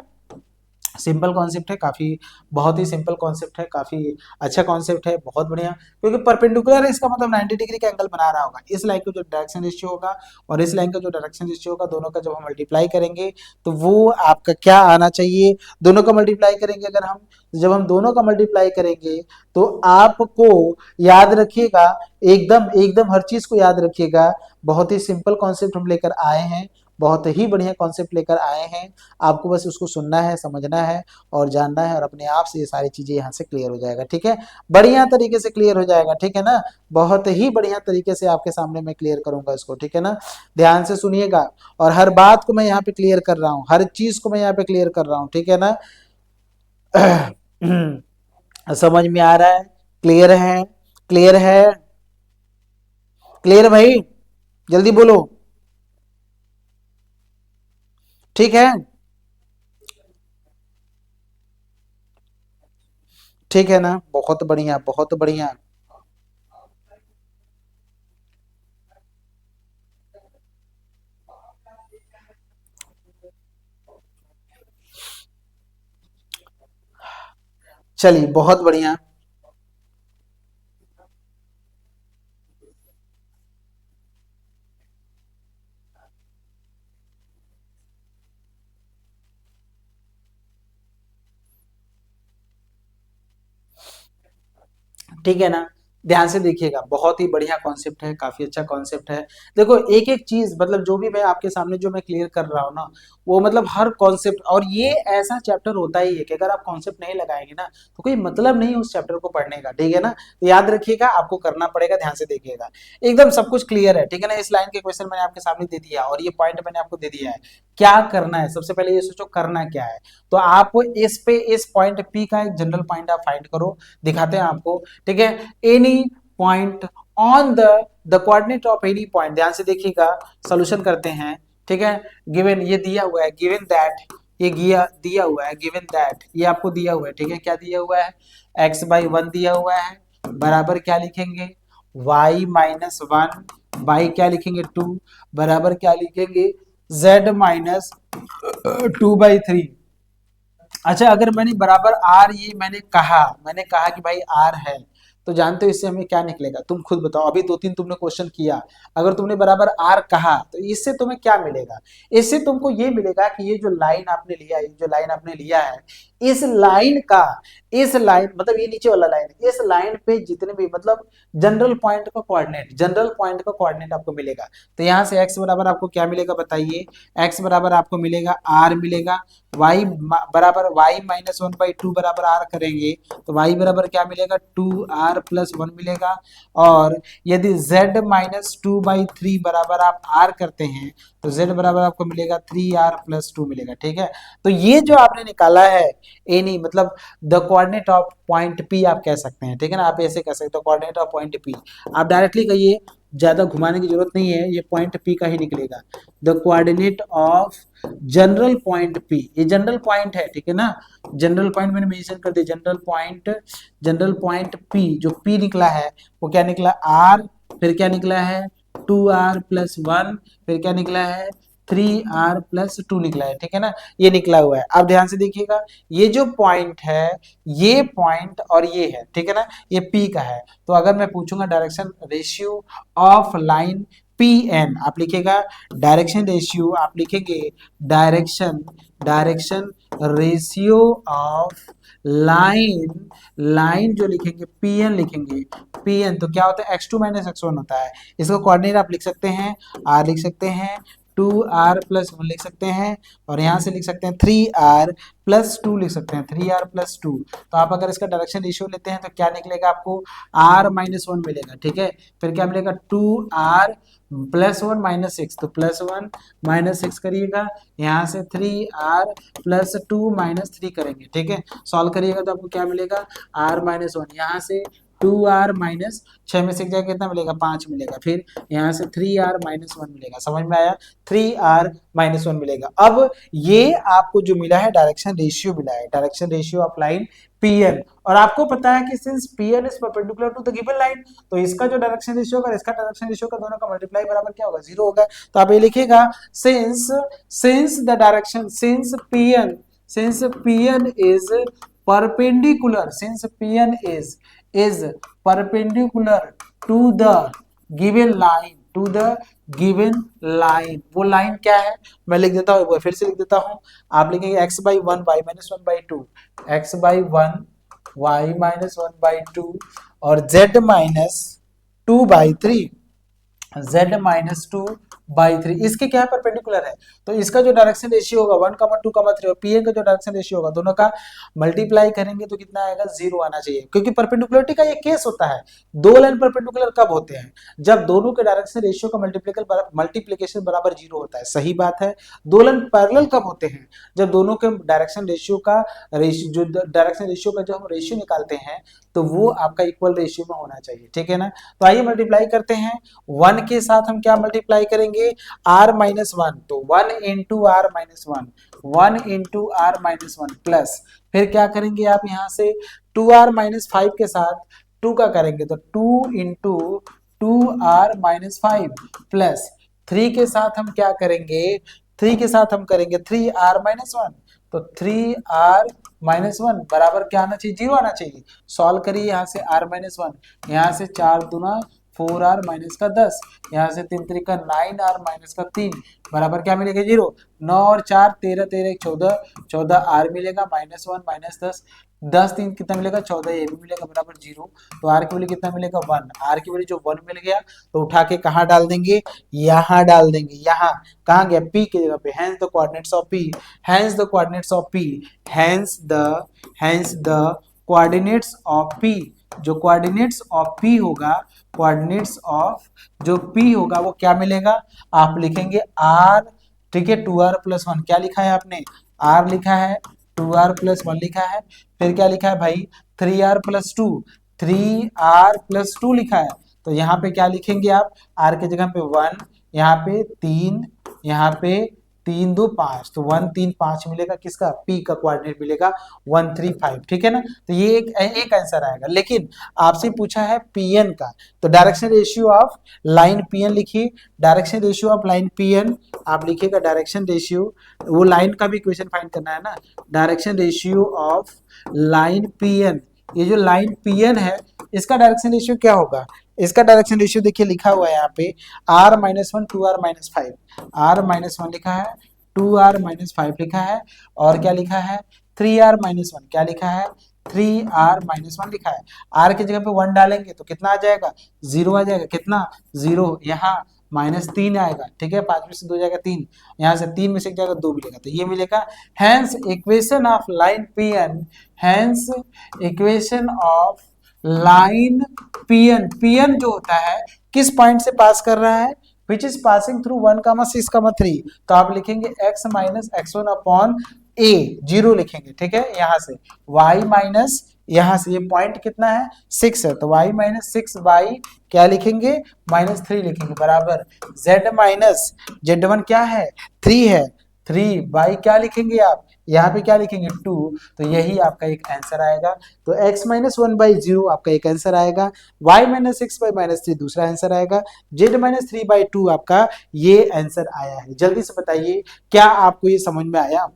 सिंपल कॉन्सेप्ट है काफी, बहुत ही सिंपल कॉन्सेप्ट है, काफी अच्छा कॉन्सेप्ट है, बहुत बढ़िया, क्योंकि परपेंडिकुलर है इसका मतलब 90 डिग्री का एंगल बना रहा होगा, इस लाइन का जो डायरेक्शन रेशियो होगा और इस लाइन का जो डायरेक्शन रेशियो होगा, दोनों का जब हम मल्टीप्लाई करेंगे तो वो आपका क्या आना चाहिए, दोनों का मल्टीप्लाई करेंगे अगर हम, जब हम दोनों का मल्टीप्लाई करेंगे तो आपको याद रखिएगा, एकदम एकदम हर चीज को याद रखिएगा, बहुत ही सिंपल कॉन्सेप्ट हम लेकर आए हैं, बहुत ही बढ़िया कॉन्सेप्ट लेकर आए हैं, आपको बस उसको सुनना है, समझना है और जानना है, और अपने आप से ये सारी चीजें यहाँ से क्लियर हो जाएगा, ठीक है, बढ़िया तरीके से क्लियर हो जाएगा, ठीक है ना, बहुत ही बढ़िया तरीके से आपके सामने मैं क्लियर करूंगा इसको, ठीक है ना। ध्यान से सुनिएगा, और हर बात को मैं यहाँ पे क्लियर कर रहा हूँ, हर चीज को मैं यहाँ पे क्लियर कर रहा हूँ, ठीक है ना। समझ में आ रहा है, क्लियर है, क्लियर है, क्लियर भाई, जल्दी बोलो, ठीक है, ठीक है ना, बहुत बढ़िया बहुत बढ़िया। चलिए बहुत बढ़िया, ठीक है ना। ध्यान से देखिएगा, बहुत ही बढ़िया कॉन्सेप्ट है, काफी अच्छा कॉन्सेप्ट है। देखो एक एक चीज मतलब जो भी मैं आपके सामने जो मैं क्लियर कर रहा हूँ ना, वो मतलब हर कॉन्सेप्ट, और ये ऐसा चैप्टर होता ही है कि अगर आप कॉन्सेप्ट नहीं लगाएंगे ना तो कोई मतलब नहीं है उस चैप्टर को पढ़ने का, ठीक है ना। तो याद रखिएगा, आपको करना पड़ेगा, ध्यान से देखिएगा, एकदम सब कुछ क्लियर है, ठीक है ना। इस लाइन के क्वेश्चन मैंने आपके सामने दे दिया और ये पॉइंट मैंने आपको दे दिया है। क्या करना है, सबसे पहले ये सोचो करना क्या है। तो आप इस पे इस पॉइंट पी का एक जनरल पॉइंट आप फाइंड करो, दिखाते हैं आपको, ठीक है। Any point on the coordinate of any point, ध्यान से देखिएगा, सॉल्यूशन करते हैं, ठीक है। गिवन ये दिया हुआ है, गिवन दैट, ये दिया हुआ है, गिवन दैट ये आपको दिया हुआ है, ठीक है। क्या दिया हुआ है, x/1 दिया हुआ है, बराबर क्या लिखेंगे, y-1, y क्या लिखेंगे 2, बराबर क्या लिखेंगे z-2/3। अच्छा अगर मैंने बराबर आर, ये मैंने कहा कि भाई आर है, तो जानते हो इससे हमें क्या निकलेगा, तुम खुद बताओ। अभी दो तीन तुमने क्वेश्चन किया, अगर तुमने बराबर आर कहा तो इससे तुम्हें क्या मिलेगा, इससे तुमको ये मिलेगा कि ये जो लाइन आपने लिया, ये जो लाइन आपने लिया है, इस लाइन का, इस लाइन मतलब ये नीचे वाला लाइन, इस लाइन पे जितने भी मतलब जनरल पॉइंट का कोऑर्डिनेट, जनरल पॉइंट का कोऑर्डिनेट आपको मिलेगा। तो यहाँ से x बराबर आपको क्या मिलेगा बताइए, x बराबर आपको मिलेगा r मिलेगा, y बराबर y-1/2 बराबर r करेंगे तो y बराबर क्या मिलेगा 2r+1 मिलेगा। और यदि z-2/3 बराबर आप r करते हैं तो z बराबर आपको मिलेगा 3r+2 मिलेगा, ठीक है। तो ये जो आपने निकाला है एनी मतलब the coordinate of point P आप कह सकते हैं, ठीक है ना। आप ऐसे कह सकते हो कोऑर्डिनेट ऑफ पॉइंट P, आप डायरेक्टली कहिए, ज्यादा घुमाने की जरूरत नहीं है, ये पॉइंट P का ही निकलेगा। The coordinate of general point P, ये जनरल पॉइंट है, ठीक है ना। जनरल पॉइंट मैंने मेंशन कर दिया, जनरल पॉइंट P, जो P निकला है वो क्या निकला R, फिर क्या निकला है 2r+1, फिर क्या निकला है 3r+2 निकला है, ठीक है ना। ये निकला हुआ है। अब ध्यान से देखिएगा, ये जो पॉइंट है, ये पॉइंट और ये है, ठीक है ना, ये P का है। तो अगर मैं पूछूंगा direction ratio of line PN, आप लिखेगा डायरेक्शन रेशियो, आप लिखेंगे डायरेक्शन रेशियो ऑफ लाइन जो लिखेंगे PN लिखेंगे, PN तो क्या होता है x2-x1 होता है। इसका कोऑर्डिनेट आप लिख सकते हैं, r लिख सकते हैं, 2r+1 लिख सकते हैं, और यहाँ से लिख सकते हैं 3r+2 लिख सकते हैं, 3r+2। तो आप अगर इसका डायरेक्शन रेशियो लेते हैं तो क्या निकलेगा आपको r-1 मिलेगा, ठीक है। फिर क्या मिलेगा 2r+1 -6, तो +1 -6 करिएगा, यहाँ से 3r+2 -3 करेंगे, ठीक है। सॉल्व करिएगा तो आपको क्या मिलेगा r-1, यहाँ से 2r-6 में से जाएगा कितना मिलेगा 5 मिलेगा, फिर यहाँ से 3r-1 मिलेगा, समझ में आया, 3r-1 मिलेगा। अब ये आपको जो मिला है डायरेक्शन रेशियो मिला है, direction ratio of line PN, और आपको पता है कि since PN is perpendicular to the given line, तो इसका जो डायरेक्शन रेशियो होगा, इसका डायरेक्शन रेशियो का दोनों का मल्टीप्लाई बराबर क्या होगा 0 होगा। तो आप ये लिखिएगा since the direction since PN is perpendicular, since PN is perpendicular to the given line, वो लाइन क्या है मैं लिख देता हूँ, फिर से लिख देता हूँ। आप लिखेंगे x/1 y-1/2, x/1 y-1/2 और z-2/3, z-2/3 इसके क्या है परपेंडिकुलर है। तो इसका जो डायरेक्शन रेशियो होगा 1,2,3 और PN का जो डायरेक्शन रेशियो होगा, दोनों का मल्टीप्लाई करेंगे तो कितना आएगा 0 आना चाहिए, क्योंकि परपेंडिकुलरिटी का ये केस होता है। दो लाइन परपेंडिकुलर कब होते हैं, जब दोनों के डायरेक्शन रेशियो का मल्टीप्लीकेशन बराबर 0 होता है, सही बात है। दो लाइन पैरेलल कब होते हैं, जब दोनों के डायरेक्शन रेशियो का जो हम रेशियो निकालते हैं तो वो आपका इक्वल रेशियो में होना चाहिए, ठीक है ना। तो आइए मल्टीप्लाई करते हैं, 1 के साथ हम क्या मल्टीप्लाई करेंगे r-1, तो 1 into r-1, 1 into r-1 plus, फिर क्या करेंगे आप यहाँ से 2r-5 के साथ 2 का करेंगे तो 2 इंटू 2r-5 प्लस 3 के साथ हम क्या करेंगे, 3 के साथ हम करेंगे 3r-1, तो 3r-1 बराबर क्या आना चाहिए 0 आना चाहिए। सॉल्व करिए, यहाँ से r-1, यहाँ से 4 दूना 4r-10, यहाँ से 3 3 9r-3 बराबर क्या मिलेगा 0। 9 और 4 13, 13 14, 14r मिलेगा -1 -10 10 3 कितना मिलेगा 14, ये भी मिलेगा बराबर 0। तो आर की वैल्यू कितना मिलेगा 1। आर की वैल्यू जो 1 मिल गया तो उठा के कहाँ डाल देंगे, यहाँ डाल देंगे। यहाँ कहाँ गया, पी की जगह पे। Hence the coordinates of P, hence the coordinates of P, hence the coordinates of P. जो कोऑर्डिनेट्स ऑफ पी होगा, कोऑर्डिनेट्स ऑफ जो पी होगा वो क्या मिलेगा, आप लिखेंगे आर, ठीक है, 2r+1। क्या लिखा है आपने, आर लिखा है, 2r+1 लिखा है, फिर क्या लिखा है भाई 3r+2, 3r+2 लिखा है। तो यहाँ पे क्या लिखेंगे आप, आर की जगह पे 1, यहाँ पे 3, यहाँ पे 3 2 5, तो 1 3 5 मिलेगा, किसका, पी का कोऑर्डिनेट मिलेगा 1 3 5, ठीक है ना। तो ये एक आंसर आएगा। लेकिन आपसे पूछा है पीएन का, तो direction ratio of line PN लिखिए। Direction ratio of line PN आप लिखिएगा, डायरेक्शन रेशियो, वो लाइन का भी इक्वेशन फाइंड करना है ना। Direction ratio of line PN, ये जो लाइन पीएन है इसका डायरेक्शन रेशियो क्या होगा, इसका डायरेक्शन रेशियो देखिए लिखा हुआ है यहाँ पे r-1 2r-5, r-1 लिखा है, 2r-5 लिखा है, और क्या लिखा है 3r-1, क्या लिखा है 3r-1 लिखा है। r की जगह पे 1 डालेंगे तो कितना आ जाएगा, 0 आ जाएगा। कितना, 0। यहाँ -3 आएगा, ठीक है, 5 में से 2 जाएगा 3, यहाँ से 3 में से जाएगा 2 मिलेगा, तो ये मिलेगा। Hence equation of line PN, hence equation of line PN, PN जो होता है किस पॉइंट से पास कर रहा है, विच इज पासिंग थ्रू 1,6,3। तो आप लिखेंगे x - x1 अपॉन a, 0 लिखेंगे, ठीक है। यहाँ से y माइनस, यहाँ से ये पॉइंट कितना है 6 है, तो y - 6 क्या लिखेंगे -3 लिखेंगे, बराबर z-z1 क्या है 3 है, 3 बाई क्या लिखेंगे आप, यहाँ पे क्या लिखेंगे 2। तो यही आपका एक आंसर आएगा। तो x - 1/0 आपका एक आंसर आएगा, y - 6/-3 दूसरा आंसर आएगा, z - 3/2 आपका ये आंसर आया है। जल्दी से बताइए क्या आपको ये समझ में आया,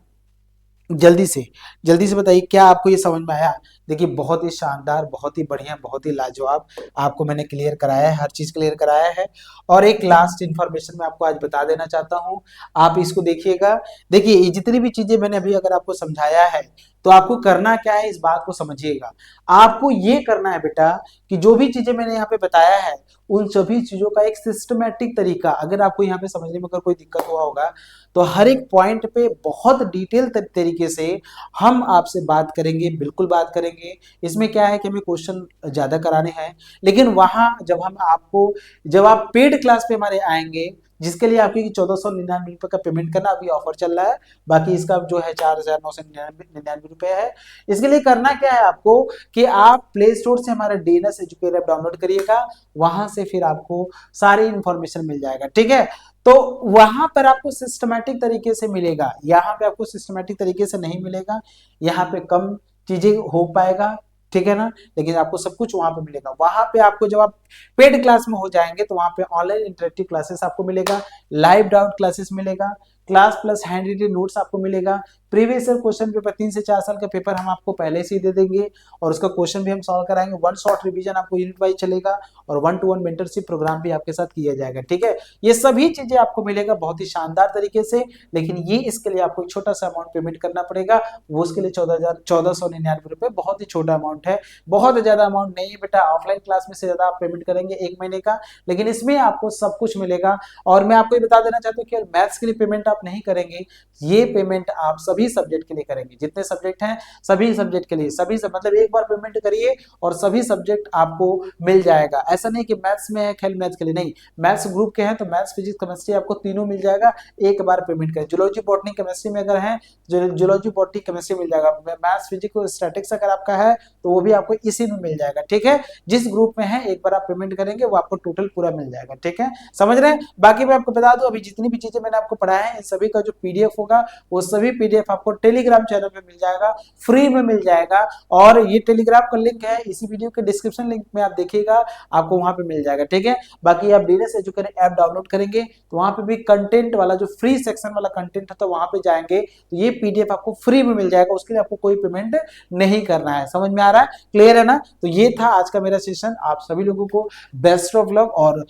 जल्दी से बताइए क्या आपको ये समझ में आया। देखिए बहुत ही शानदार, बहुत ही बढ़िया, बहुत ही लाजवाब आपको मैंने क्लियर कराया है, हर चीज क्लियर कराया है। और एक लास्ट इन्फॉर्मेशन मैं आपको आज बता देना चाहता हूं, आप इसको देखिएगा। देखिए ये जितनी भी चीजें मैंने अभी अगर आपको समझाया है तो आपको करना क्या है, इस बात को समझिएगा। आपको ये करना है बेटा कि जो भी चीजें मैंने यहाँ पे बताया है उन सभी चीजों का एक सिस्टमेटिक तरीका, अगर आपको यहाँ पे समझने में अगर कोई दिक्कत हुआ होगा तो हर एक पॉइंट पे बहुत डिटेल तरीके से हम आपसे बात करेंगे, बिल्कुल बात करेंगे। इसमें क्या है कि हमें क्वेश्चन ज्यादा कराने हैं, लेकिन वहां जब आप पेड क्लास पे हमारे आएंगे, जिसके लिए आपकी 1499 रुपए का पेमेंट करना अभी ऑफर चल रहा है, बाकी इसका जो है 4,999 रुपए है। इसके लिए करना क्या है आपको कि आप प्ले स्टोर से हमारा डीएनएस एजुकेटर ऐप डाउनलोड करिएगा, वहां से फिर आपको सारी इंफॉर्मेशन मिल जाएगा, ठीक है। तो वहां पर आपको सिस्टमैटिक तरीके से मिलेगा, यहाँ पे आपको सिस्टमैटिक तरीके से नहीं मिलेगा, यहाँ पे कम चीजें हो पाएगा, ठीक है ना, लेकिन आपको सब कुछ वहां पे मिलेगा। वहां पे आपको जब आप पेड क्लास में हो जाएंगे तो वहां पे ऑनलाइन इंटरेक्टिव क्लासेस आपको मिलेगा, लाइव डाउट क्लासेस मिलेगा, class plus hand written notes आपको मिलेगा, प्रीवियस ईयर क्वेश्चन पेपर 3 से 4 साल का पेपर हम आपको पहले से ही दे देंगे और उसका क्वेश्चन भी हम सॉल्व कराएंगे। 1 शॉर्ट रिवीजन आपको यूनिट वाइज चलेगा और 1-to-1 मेंटरशिप प्रोग्राम भी आपके साथ किया जाएगा, ठीक है। ये सभी चीजें आपको मिलेगा बहुत ही शानदार तरीके से, लेकिन ये इसके लिए आपको एक छोटा सा अमाउंट पेमेंट करना पड़ेगा, वो उसके लिए 14,999 रुपए, बहुत ही छोटा अमाउंट है, बहुत ज्यादा अमाउंट नहीं है बेटा। ऑफलाइन क्लास में से ज्यादा आप पेमेंट करेंगे 1 महीने का, लेकिन इसमें आपको सब कुछ मिलेगा। और मैं आपको ये बता देना चाहता हूँ कि मैथ्स के लिए पेमेंट आप नहीं करेंगे, ये पेमेंट आप सभी सब्जेक्ट के लिए करेंगे, जितने सब्जेक्ट हैं सभी सब्जेक्ट के लिए, मतलब एक बार पेमेंट करिए और सभी सब्जेक्ट आपको मिल जाएगा। ऐसा नहीं कि मैथ्स में है खाली मैथ्स के लिए, नहीं, मैथ्स ग्रुप के हैं तो मैथ्स फिजिक्स केमिस्ट्री आपको तीनों मिल जाएगा, एक बार पेमेंट करें। जूलॉजी बॉटनी केमिस्ट्री में अगर है, जूलॉजी बॉटनी केमिस्ट्री मिल जाएगा, मैथ्स फिजिक्स और स्टैटिक्स अगर आपका है तो वो भी आपको इसी में मिल जाएगा, ठीक है। जिस ग्रुप में है एक बार आप पेमेंट करेंगे वो आपको टोटल पूरा मिल जाएगा, ठीक है, समझ रहे हैं। बाकी मैं आपको बता दूं अभी जितनी भी चीजें मैंने आपको पढ़ाया है इन सभी का जो पीडीएफ होगा वो सभी पीडीएफ आपको टेलीग्राम चैनल पे मिल जाएगा, फ्री में मिल जाएगा। और ये टेलीग्राम का लिंक है इसी वीडियो के डिस्क्रिप्शन लिंक में, आप देखिएगा आपको वहां पे मिल जाएगा, ठीक है। बाकी आप डीएनएस एजुकेटर ऐप डाउनलोड करेंगे तो वहां पे भी कंटेंट वाला जो फ्री सेक्शन वाला कंटेंट है तो वहां पे जाएंगे तो ये पीडीएफ आपको फ्री में मिल जाएगा, उसके लिए आपको कोई पेमेंट नहीं करना है। समझ में आ रहा है, क्लियर है ना। तो ये था आज का मेरा सेशन। आप सभी लोगों को बेस्ट ऑफ लक और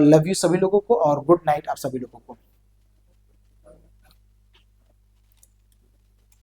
लव यू सभी लोगों को और गुड नाइट आप सभी लोगों को।